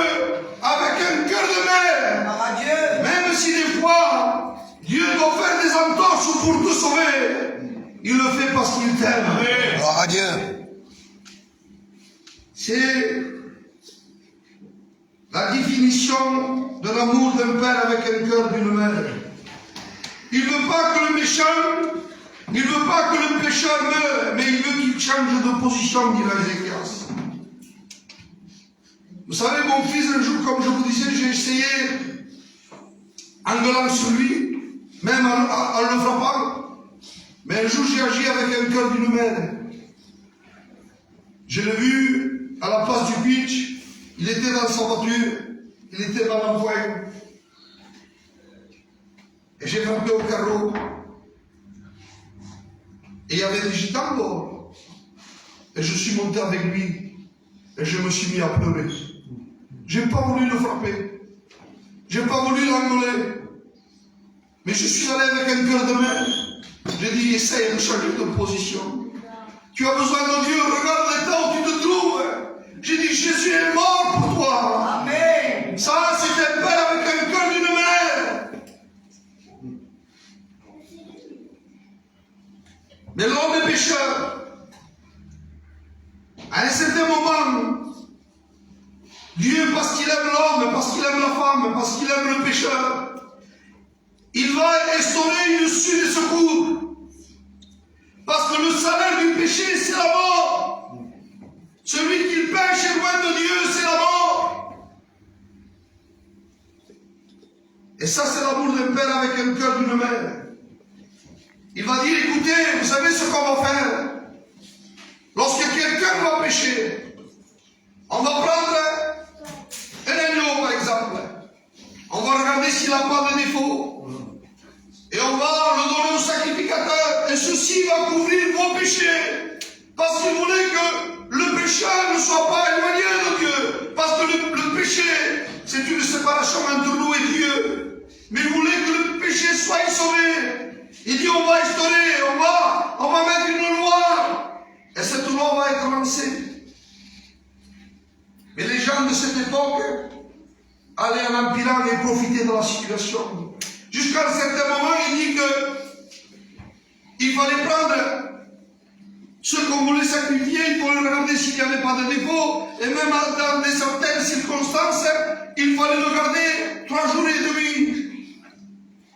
avec un cœur de mère. Même si des fois, Dieu doit faire des entorses pour te sauver, il le fait parce qu'il t'aime. Gloire à Dieu. C'est la définition de l'amour d'un père avec un cœur d'une mère. Il ne veut pas que le méchant, il ne veut pas que le pécheur meure, mais il veut qu'il change de position, dit Ézéchias. Vous savez, mon fils, un jour, comme je vous disais, j'ai essayé, en gueulant sur lui, même en le frappant, mais un jour j'ai agi avec un cœur d'une mère. Je l'ai vu à la place du pitch, il était dans sa voiture, il était dans l'empoigne. Et j'ai frappé au carreau. Et il y avait des gitans dehors. Et je suis monté avec lui. Et je me suis mis à pleurer. Je n'ai pas voulu le frapper. Je n'ai pas voulu l'engueuler. Mais je suis allé avec un cœur de mère. J'ai dit, essaye de changer de position. Tu as besoin de Dieu, regarde l'état où tu te trouves. J'ai dit, Jésus est mort pour toi. Amen. Ça, c'est un père avec un cœur d'une mère. Mais l'homme est pécheur. À un certain moment, Dieu, parce qu'il aime l'homme, parce qu'il aime la femme, parce qu'il aime le pécheur, il va instaurer une issue de secours. Parce que le salaire du péché, c'est la mort. Celui qui pêche est loin de Dieu, c'est la mort. Et ça, c'est l'amour d'un père avec un cœur d'une mère. Il va dire, écoutez, vous savez ce qu'on va faire? Lorsque quelqu'un va pécher, on va prendre un agneau, par exemple. On va regarder s'il n'a pas de défaut. Et on va le donner au sacrificateur. Et ceci va couvrir vos péchés. Parce qu'il voulait que le pécheur ne soit pas éloigné de Dieu. Parce que le péché, c'est une séparation entre nous et Dieu. Mais il voulait que le péché soit sauvé. Il dit, on va instaurer, on va mettre une loi. Et cette loi va être lancée. Mais les gens de cette époque allaient en empilant et profiter de la situation. Jusqu'à un certain moment, il dit que il fallait prendre sacrifié, il fallait regarder s'il n'y avait pas de défaut. Et même dans certaines circonstances, il fallait le garder 3 jours et demi.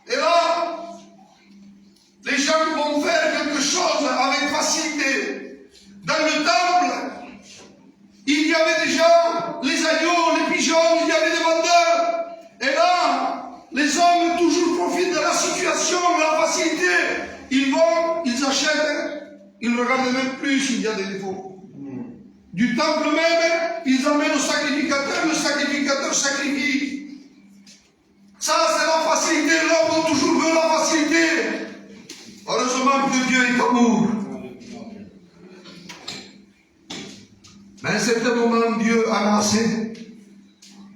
Et là, les gens vont faire quelque chose avec facilité. Dans le temple, il y avait déjà les agneaux, les pigeons, il y avait des vendeurs. Et là, les hommes toujours profitent de la situation, de la facilité. Ils vont, ils achètent, ils ne regardent même plus s'il y a des défauts. Du temple même, ils amènent le sacrificateur sacrifie. Ça, c'est la facilité. L'homme toujours veut la facilité. Heureusement que Dieu est amour. Mais à un certain moment, Dieu en a assez.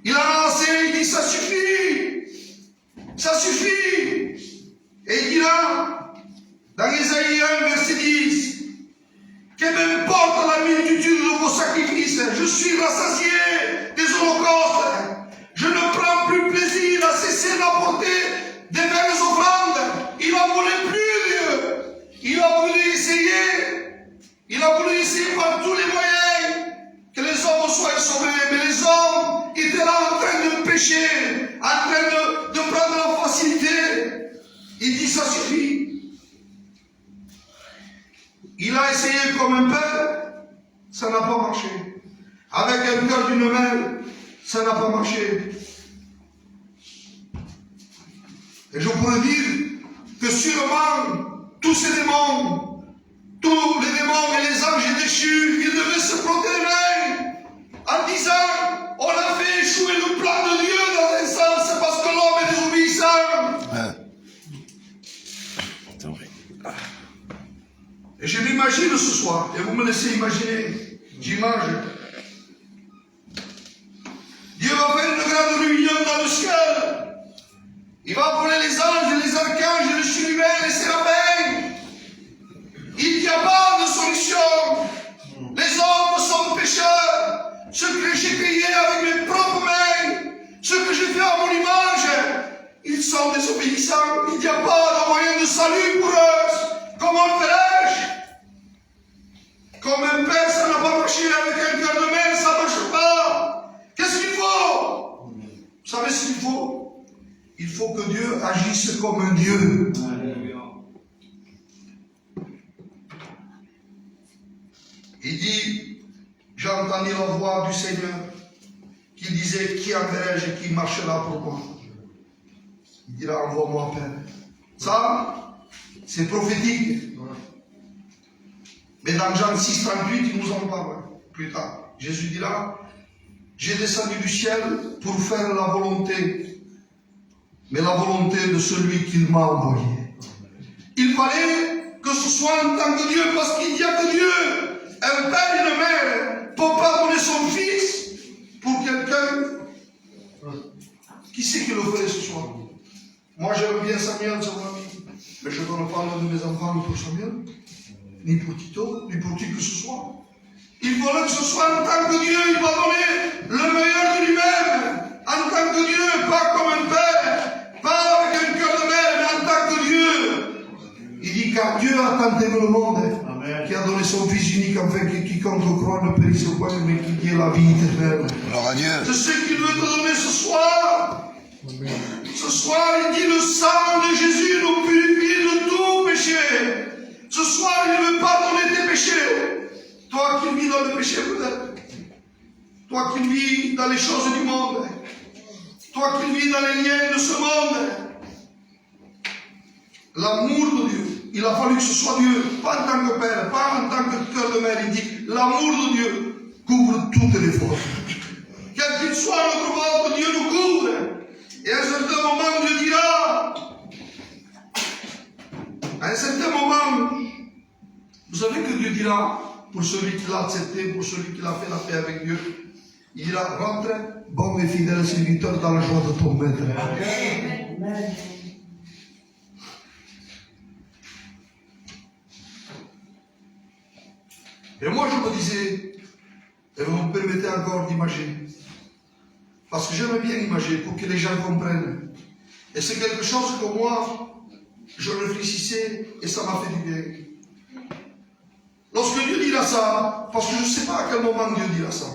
Il en a assez, il dit ça suffit. Ça suffit. Et il dira, dans Ésaïe 1, verset 10, que m'importe la multitude de vos sacrifices, je suis rassasié des holocaustes. Je ne prends plus plaisir à cesser d'apporter des belles offrandes. Il n'en voulait plus, Dieu. Il a voulu essayer par tous les moyens que les hommes soient sauvés. Mais les hommes étaient là en train de pécher, en train de prendre la facilité. Il dit ça suffit. Il a essayé comme un père, ça n'a pas marché. Avec un cœur d'une mère, ça n'a pas marché. Et je pourrais dire que sûrement, tous ces démons, tous les démons et les anges déchus, ils devaient se frotter les mains en disant, on a fait échouer le plan de Dieu dans un sens, c'est parce que l'homme est désobéissant. Et je m'imagine ce soir, et vous me laissez imaginer, j'imagine. Dieu va faire une grande réunion dans le ciel. Il va appeler les anges, les archanges, les chérubins, les séraphins. Il n'y a pas de solution. Les hommes sont pécheurs. Ce que j'ai payé avec mes propres mains, ce que j'ai fait à mon image, ils sont désobéissants. Il n'y a pas de moyen de salut pour eux. Comment ferais-je? Comme un père, ça n'a pas marché avec un cœur de mère, ça ne marche pas. Qu'est-ce qu'il faut? Vous savez ce qu'il faut? Il faut que Dieu agisse comme un Dieu. Il dit, j'ai entendu la voix du Seigneur qui disait, qui enverrai-je et qui marchera pour moi? Il dira, envoie-moi, Père. Ça, c'est prophétique. Mais dans Jean 6, 38, il nous en parle plus tard. Jésus dira, j'ai descendu du ciel pour faire la volonté, mais la volonté de celui qui m'a envoyé. Il fallait que ce soit en tant que Dieu, parce qu'il n'y a que Dieu, un père et une mère, pour pardonner son fils pour quelqu'un. Qui c'est qui le ferait ce soir? Moi j'aime bien Samuel, c'est mon ami, mais je ne donne pas l'un de mes enfants ni pour Samuel, ni pour Tito, ni pour qui que ce soit. Il fallait que ce soit en tant que Dieu, il va donner le meilleur de lui-même, en tant que Dieu, pas comme un père, pas avec un cœur de mère, mais en tant que Dieu. Il dit car Dieu a tant aimé le monde, qui a donné son Fils unique, afin que quiconque croit ne périsse point, mais qu'il y ait la vie éternelle. Gloire à Dieu. C'est ce qu'il veut te donner ce soir. Ce soir, il dit le sang de Jésus nous purifie de tout péché. Ce soir, il veut pardonner tes péchés. Toi qui vis dans le péché peut-être. Toi qui vis dans les choses du monde. Toi qui vis dans les liens de ce monde. L'amour de Dieu. Il a fallu que ce soit Dieu, pas en tant que père, pas en tant que cœur de mère. Il dit, l'amour de Dieu couvre toutes les fautes. Quel qu'il soit notre ventre, Dieu nous couvre. Et à un certain moment, Dieu dira, à un certain moment, vous savez que Dieu dira, pour celui qui l'a accepté, pour celui qui l'a fait la paix avec Dieu, il dira, rentre, bon et fidèle serviteur, dans la joie de ton maître. Amen. Et moi, je me disais, et vous me permettez encore d'imaginer, parce que j'aime bien imaginer pour que les gens comprennent. Et c'est quelque chose que moi, je réfléchissais et ça m'a fait du bien. Lorsque Dieu dira ça, parce que je ne sais pas à quel moment Dieu dira ça.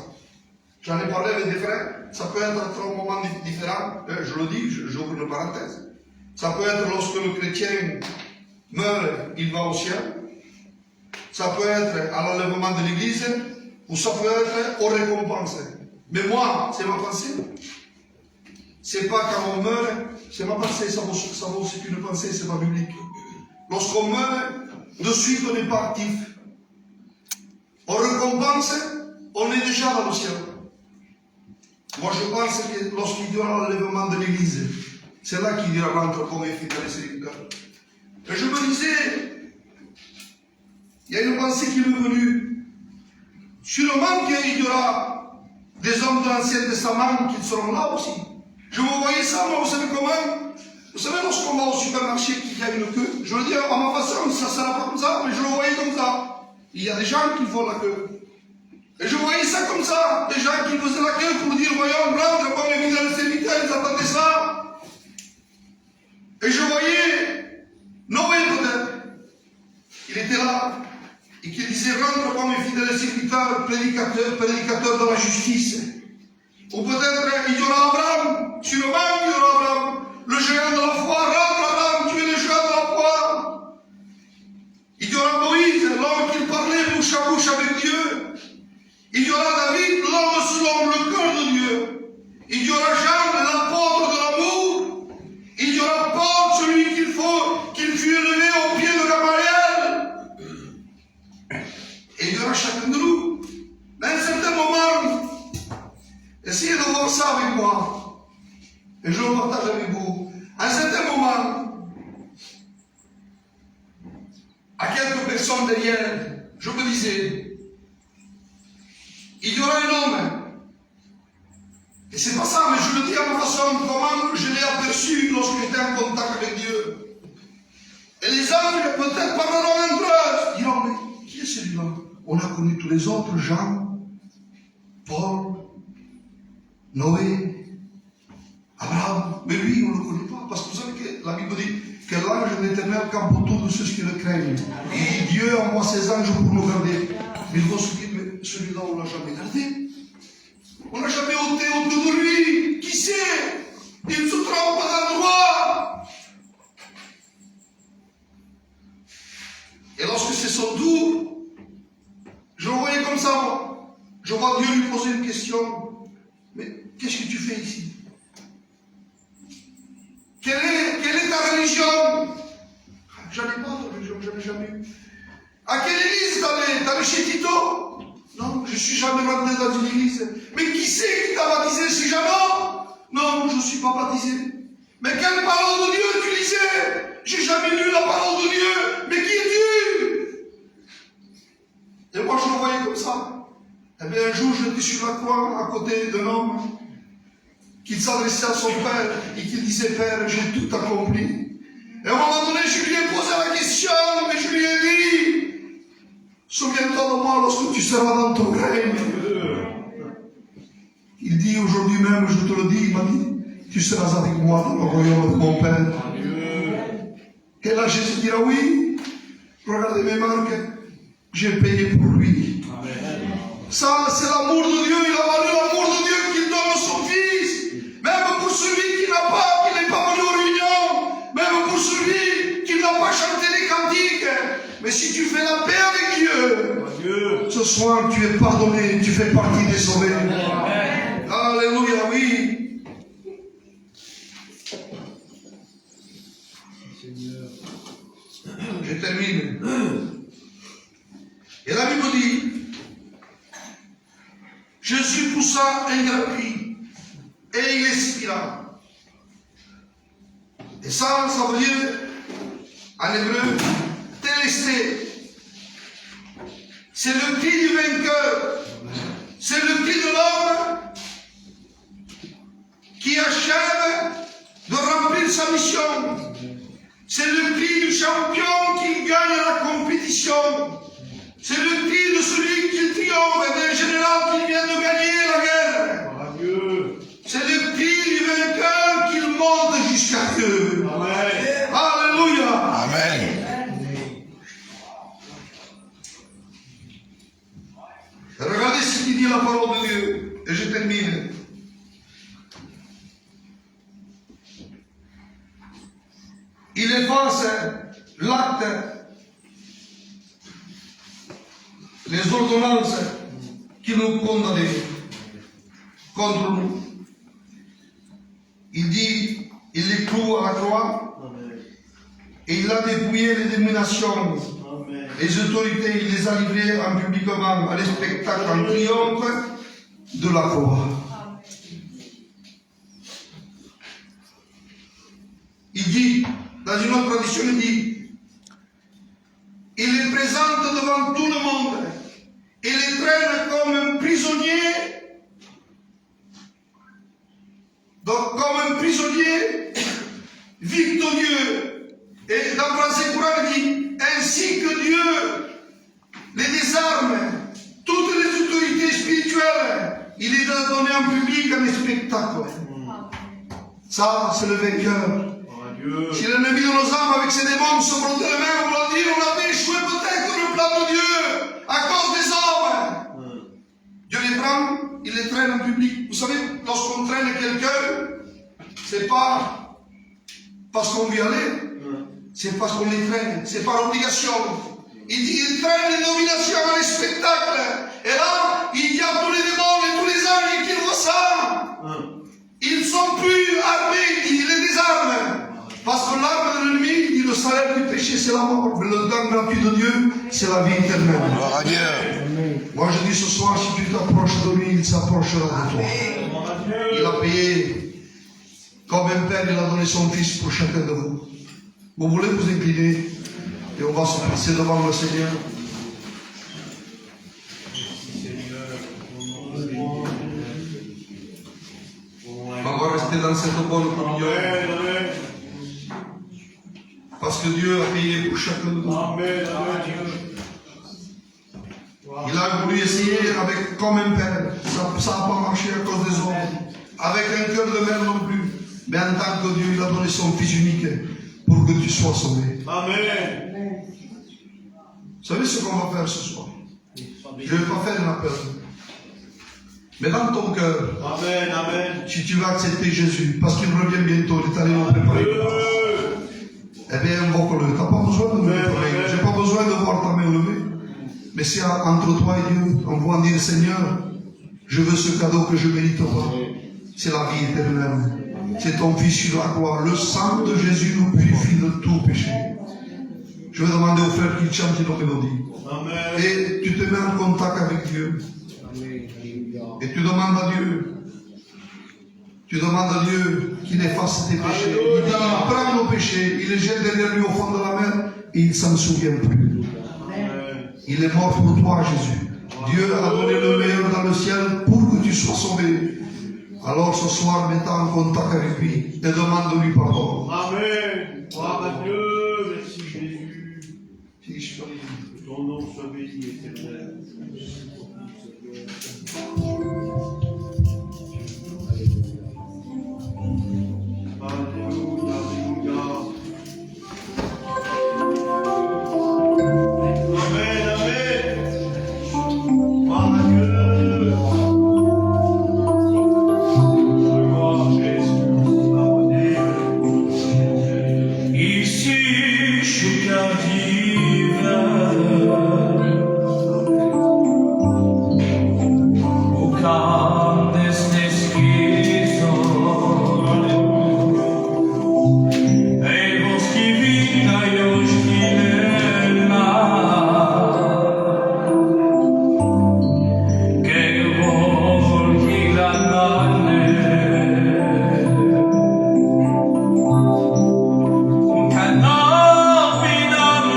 J'en ai parlé avec des frères, ça peut être à un moment différent, je le dis, j'ouvre une parenthèse. Ça peut être lorsque le chrétien meurt, il va au ciel. Ça peut être à l'enlèvement de l'église, ou ça peut être aux récompenses. Mais moi, c'est ma pensée. C'est pas quand on meurt, c'est ma pensée, ça vaut aussi qu'une pensée, c'est pas biblique. Lorsqu'on meurt, de suite on n'est pas actif. On récompense, on est déjà dans le ciel. Moi je pense que lorsqu'il y aura l'enlèvement de l'église, c'est là qu'il dira rentre comme fidèle et serviteur. Et je me disais, il y a une pensée qui m'est venue. Sûrement qu'il y aura des hommes de l'Ancien Testament qui seront là aussi. Je me voyais ça, moi, vous savez comment? Vous savez, lorsqu'on va au supermarché qu'il y a une queue, je veux dire, à ma façon, ça ne sera pas comme ça, mais je le voyais comme ça. Il y a des gens qui font la queue. Et je voyais ça comme ça, des gens qui faisaient la queue pour dire, voyons, rentre, bon, les fidèles serviteurs, ils attendaient ça. Et je voyais Noé peut-être. Il était là. Et qui disait, rentre, bon, mes fidèles serviteurs, prédicateurs de la justice. Ou peut-être, il y aura Abraham, sûrement il y aura Abraham, le géant de la foi, rentre Abraham, tu es le géant de la foi. Il y aura Moïse, l'homme qui parlait bouche à bouche avec Dieu. Il y aura David, l'homme selon le cœur de Dieu. Il y aura Jean, l'apôtre de l'amour. Il y aura Paul, celui qu'il fut élevé au pied de Gamaliel. Et il y aura chacun de nous. Mais à un certain moment, essayez de voir ça avec moi. Et je le partage avec vous. À un certain moment, à quelques personnes derrière, je me disais, il y aura un homme. Et c'est pas ça, mais je le dis à ma façon, comment je l'ai aperçu lorsque j'étais en contact avec Dieu. Et les anges, peut-être parleront entre eux, diront, mais qui est celui-là? On a connu tous les autres, Jean, Paul, Noé, Abraham, mais lui, on ne le connaît pas, parce que vous savez que la Bible dit que l'ange de l'Éternel campe autour de ceux qui le craignent. Et Dieu envoie ses anges pour nous garder. Mais ils vont se dire, mais celui-là, on ne l'a jamais gardé. On n'a jamais ôté autour de lui. Qui sait? Il ne se trompe pas d'endroit. Et lorsque c'est son tour, je le voyais comme ça, moi. Je vois Dieu lui poser une question. Mais qu'est-ce que tu fais ici? Quelle est ta religion? J'en ai pas de religion, j'en ai jamais eu. À quelle église t'allais chez Tito? Non, je ne suis jamais rentré dans une église. Mais qui c'est qui t'a baptisé si jamais? Non, je ne suis pas baptisé. Mais quelle parole de Dieu tu lisais? J'ai jamais lu la parole de Dieu. Mais qui es-tu? Et moi je le voyais comme ça. Eh bien un jour j'étais sur la croix à côté d'un homme qui s'adressait à son père et qui disait, Père, j'ai tout accompli. Et à un moment donné, je lui ai posé la question, mais je lui ai dit, souviens-toi de moi lorsque tu seras dans ton règne. Il dit, aujourd'hui même, je te le dis, il m'a dit, tu seras avec moi dans le royaume de mon Père. Et là, Jésus dira, oui, regardez mes marques, j'ai payé pour lui. Ça, c'est l'amour de Dieu, il a valu l'amour de Dieu qu'il donne à son Fils. Même pour celui qui n'est pas venu aux réunions, même pour celui qui n'a pas chanté les cantiques. Mais si tu fais la paix avec Dieu, ce soir tu es pardonné, tu fais partie des sauvés. Alléluia, oui. Je termine. Et la Bible dit, Jésus poussa un grand cri et il expira. Et ça veut dire, en hébreu, télesté. C'est le cri du vainqueur. C'est le cri de l'homme qui achève de remplir sa mission. C'est le cri du champion qui gagne la compétition. C'est le cri de celui qui triomphe et d'un général qui vient de gagner la guerre. C'est le cri du vainqueur qui monte jusqu'à Dieu. Amen. Alléluia. Amen. l'acte, les ordonnances qui nous condamnaient contre nous. Il dit, il les cloue à la croix et il a dépouillé les dominations, les autorités, il les a livrées en publiquement à les spectacles en triomphe de la croix. Il dit, dans une autre tradition, il dit, il les présente devant tout le monde et les traîne comme un prisonnier. Donc, comme un prisonnier victorieux. Et dans le verset courant, il dit, ainsi que Dieu les désarme, toutes les autorités spirituelles, il les a données en public en spectacle. Ça, c'est le vainqueur. Si l'ennemi de nos âmes avec ses démons se frottait les mains, on va dire, on avait échoué peut-être le plan de Dieu à cause des hommes. Dieu les prend, il les traîne en public. Vous savez, lorsqu'on traîne quelqu'un, c'est pas parce qu'on veut y aller, c'est parce qu'on les traîne, c'est par obligation. Il traîne les dominations dans les spectacles. Et là, il y a tous les démons et tous les anges qui voient ça. Ils ne sont plus armés, il les désarme. Parce que l'arme de l'ennemi, il dit le salaire du péché, c'est la mort. Mais le don gratuit de Dieu, c'est la vie éternelle. Gloire à Dieu. Moi, je dis ce soir, si tu t'approches de lui, il s'approchera de toi. Il a payé. Comme un père, il a donné son fils pour chacun de vous. Vous voulez vous incliner et on va se placer devant le Seigneur. On va rester dans cette bonne communion. Parce que Dieu a payé pour chacun de nous. Il a voulu essayer avec comme un père. Ça n'a pas marché à cause des hommes. Avec un cœur de mère non plus. Mais en tant que Dieu, il a donné son Fils unique pour que tu sois sauvé. Amen. Vous savez ce qu'on va faire ce soir? Je ne vais pas faire un appel. Mais dans ton cœur, si tu vas accepter Jésus, parce qu'il revient bientôt, il est allé nous préparer. Eh bien, invoque-le. Tu n'as pas besoin de lever ta main. Je n'ai pas besoin de voir ta main levée. Mais c'est entre toi et Dieu. On va dire, Seigneur, je veux ce cadeau que je ne mérite pas. C'est la vie éternelle. C'est ton Fils sur la croix. Le sang de Jésus nous purifie de tout péché. Je vais demander aux frères qu'ils chantent nos mélodies. Et tu te mets en contact avec Dieu. Et tu demandes à Dieu. Tu demandes à Dieu qu'il efface tes péchés. Il dit, il prend nos péchés, il les jette derrière lui au fond de la mer et il ne s'en souvient plus. Il est mort pour toi, Jésus. Dieu a donné le meilleur dans le ciel pour que tu sois sauvé. Alors ce soir, mets-toi en contact avec lui et demande-lui pardon. Amen. Gloire à Dieu. Merci Jésus. Ton nom soit béni éternel. Alléluia, alléluia. Amen, amen. Gloire à Dieu. Gloire à Jésus. Ici, je t'arrive. Au camp d'estes schizo. Cannot be done.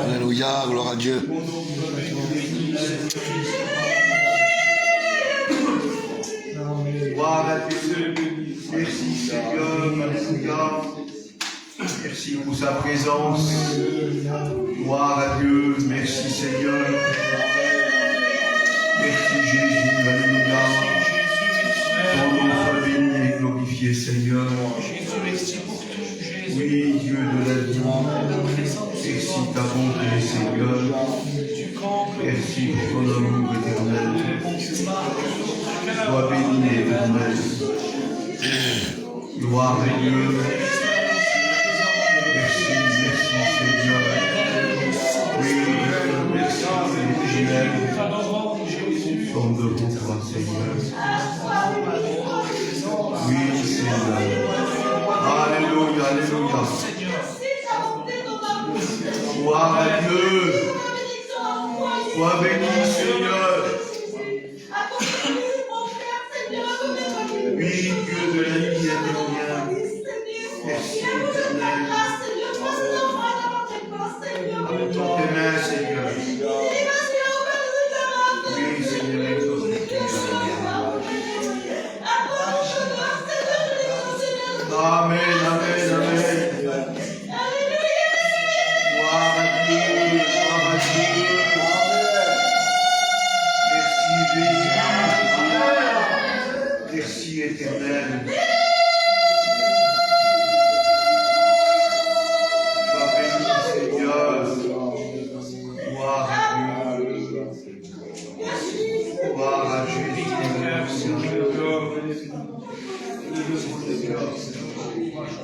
Alléluia, gloire à Dieu. Gloire à Dieu. Merci Seigneur, alléluia. Merci pour sa présence. Gloire à Dieu. Merci Seigneur. Merci Jésus, alléluia. Ton nom soit béni et glorifié Seigneur. Oui, Dieu de la vie. Merci ta bonté Seigneur. Merci pour ton amour éternel. Sois béni éternel. Gloire à Dieu. Merci Seigneur. Oui, merci originel. Sommes devant toi, Seigneur. Oui, Seigneur. Alléluia, alléluia. Gloire à Dieu. Sois béni, Seigneur. Oui, Dieu de la vie, alléluia. Merci, éternel. Avec tes mains, Seigneur. Oui, Seigneur, Amen, amen, amen. Gloire à Dieu, gloire à Dieu. Merci Jésus. Merci éternel. Sois béni Seigneur. Gloire à Dieu. Gloire à Jésus.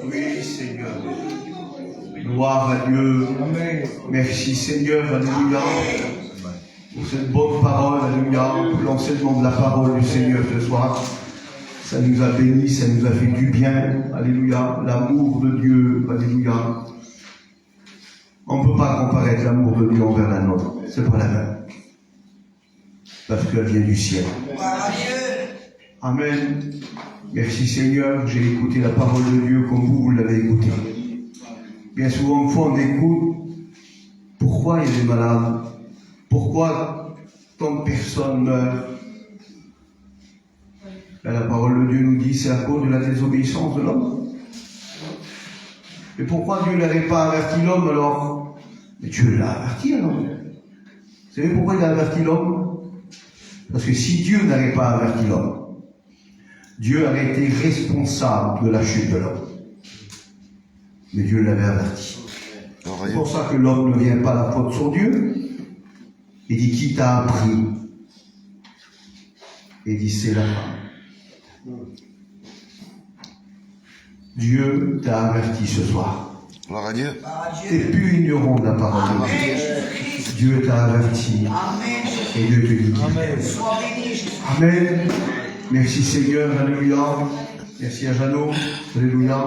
Oui, Seigneur. Gloire à Dieu. Merci, Seigneur. Alléluia. Pour cette bonne parole. Alléluia. Pour l'enseignement de la parole du Seigneur ce soir. Ça nous a bénis, ça nous a fait du bien. Alléluia. L'amour de Dieu. Alléluia. On ne peut pas comparer l'amour de Dieu envers la nôtre. C'est pas la même. Parce qu'elle vient du ciel. Amen. Merci Seigneur, j'ai écouté la parole de Dieu comme vous l'avez écouté. Bien souvent, on écoute pourquoi il y a des malades, pourquoi tant de personnes meurent. Là, la parole de Dieu nous dit c'est à cause de la désobéissance de l'homme. Mais pourquoi Dieu n'avait pas averti l'homme alors? Mais Dieu l'a averti alors. Vous savez pourquoi il a averti l'homme? Parce que si Dieu n'avait pas averti l'homme, Dieu aurait été responsable de la chute de l'homme. Mais Dieu l'avait averti. C'est pour ça que l'homme ne vient pas à la faute sur Dieu. Il dit, qui t'a appris? Il dit, c'est la femme. Dieu t'a averti ce soir. Gloire à Dieu. T'es plus ignorant de la parole de Dieu. Dieu t'a averti. Et Dieu te dit. Amen. Merci Seigneur, alléluia. Merci à Jeannot, alléluia.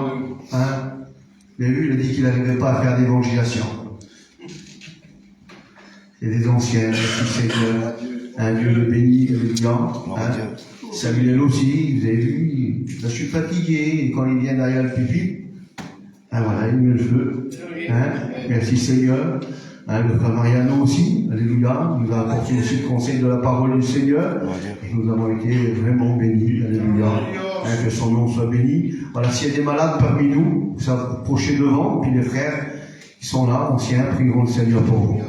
Hein? Vous avez vu, il a dit qu'il n'arrivait pas à faire d'évangélisation. C'est des anciens, merci Seigneur. Un Dieu de béni, alléluia. Hein? Samuel aussi, vous avez vu, je suis fatigué, et quand il vient derrière le pupitre, hein, voilà, il met le feu. Hein? Merci Seigneur. Hein, le frère Mariano aussi, alléluia, nous a apporté aussi le conseil de la parole du Seigneur, et nous avons été vraiment bénis, alléluia, hein, que son nom soit béni. Voilà, s'il y a des malades parmi nous, vous approchez devant, puis les frères qui sont là, anciens, prieront le Seigneur pour vous.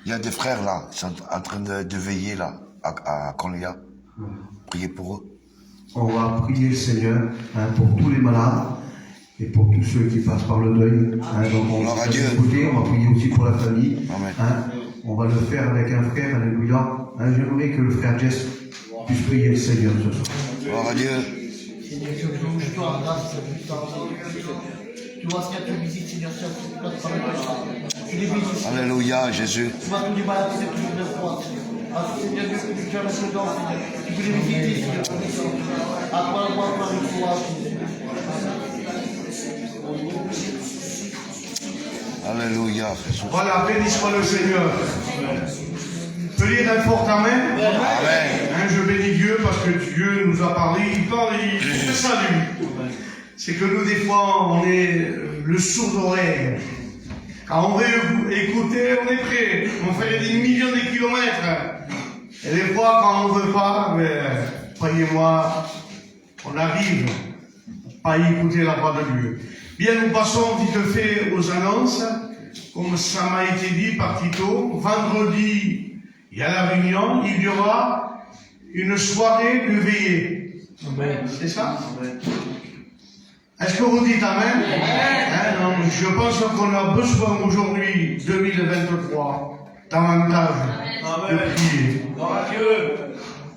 Il y a des frères là, qui sont en train de veiller là, à Cornelia. Priez pour eux. On va prier le Seigneur, hein, pour tous les malades et pour tous ceux qui passent par le deuil. Hein, donc on va prier aussi pour la famille. Hein, on va le faire avec un frère, alléluia. Hein, j'aimerais que le frère Jess puisse prier le Seigneur ce soir. Gloire à Dieu. Seigneur, je te rends grâce pour tout temps. Tu vois ce qu'il y a de visite, Seigneur, tu les bénis. Alléluia, Jésus. Tu vois tous les malades qui sont toujours de foi, Seigneur. Ah, Seigneur, tu as le dedans, Seigneur. Tu peux les visiter, Seigneur. À toi, moi, par une foi, Alléluia. Voilà, bénis-moi le Seigneur. peux lire un fort amen? Amen. Hein, je bénis Dieu parce que Dieu nous a parlé, il parle et il fait ça lui. C'est que nous, des fois, on est le sourd d'oreille. Quand on veut écouter, on est prêt. On fait des millions de kilomètres. Et des fois, quand on ne veut pas, croyez-moi, on arrive à écouter la voix de Dieu. Bien, nous passons vite fait aux annonces. Comme ça m'a été dit par Tito, vendredi, il y a la réunion, il y aura une soirée de veillée. C'est ça? Est-ce que vous dites Amen? Hein, non, je pense qu'on a besoin aujourd'hui, 2023, davantage de prier.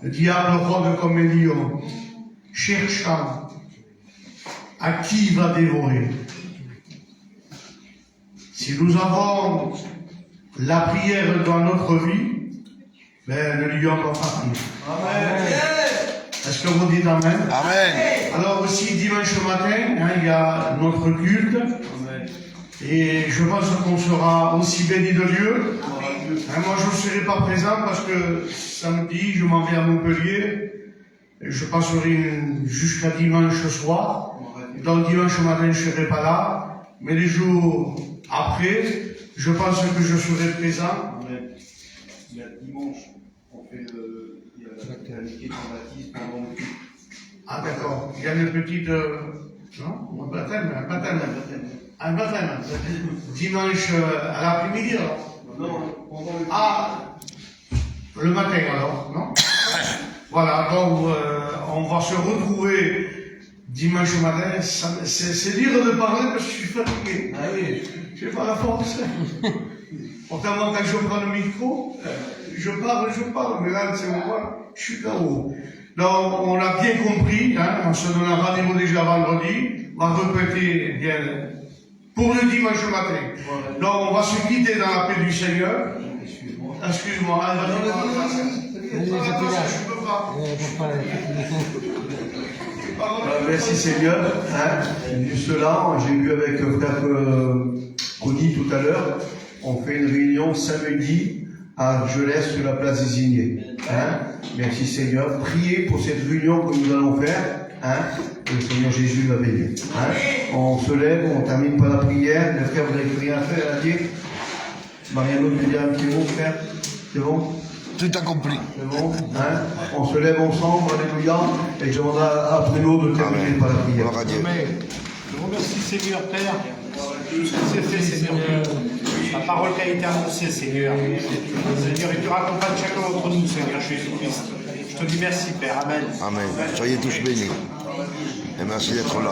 Le diable rôde comme un lion, cherchant à qui il va dévorer. Si nous avons la prière dans notre vie, le lion va partir. Amen. Est-ce que vous dites Amen? Amen. Alors aussi, dimanche matin, il y a notre culte. Et je pense qu'on sera aussi bénis de Dieu. Moi, je ne serai pas présent parce que samedi, je m'en vais à Montpellier. Je passerai jusqu'à dimanche soir. Donc dimanche matin, je ne serai pas là. Mais les jours après, je pense que je serai présent. Il y a dimanche, on fait la liquide en baptise pendant le culte. Ah d'accord, il y a une petite... non, un baptême. Un baptême. Dimanche à l'après-midi alors. Non, pendant le culte. Ah, le matin alors, non? Voilà, donc on va se retrouver dimanche matin. C'est dur de parler parce que je suis fatigué. Ah oui. Je n'ai pas la force. Pourtant, moi, quand je prends le micro, je parle, mais là, c'est moi, je suis KO. Donc, on a bien compris, hein, on se donne un rendez-vous déjà vendredi, on va répéter bien pour le dimanche matin. Donc, on va se quitter dans la paix du Seigneur. Excuse-moi, Merci Seigneur. Juste là, j'ai vu avec frère Conny tout à l'heure, on fait une réunion samedi à Argelès sur la place des Ignées. Merci Seigneur. Priez pour cette réunion que nous allons faire. Le Seigneur Jésus va bénir. On se lève, on termine par la prière. Les frères, vous n'avez rien à faire à dire. Mariano, tu dis un petit mot, frère? C'est bon? Tout accompli. C'est bon, on se lève ensemble, alléluia, et je demanderai à Bruno de terminer par la prière. Gloire à Dieu. Je vous remercie Seigneur Père, tout ce qui s'est fait Seigneur Dieu, la parole qui a été annoncée Seigneur, Seigneur, et tu raccompagnes chacun d'entre nous Seigneur Jésus-Christ. Je te dis merci Père, Amen. Amen. Soyez tous bénis. Et merci d'être là.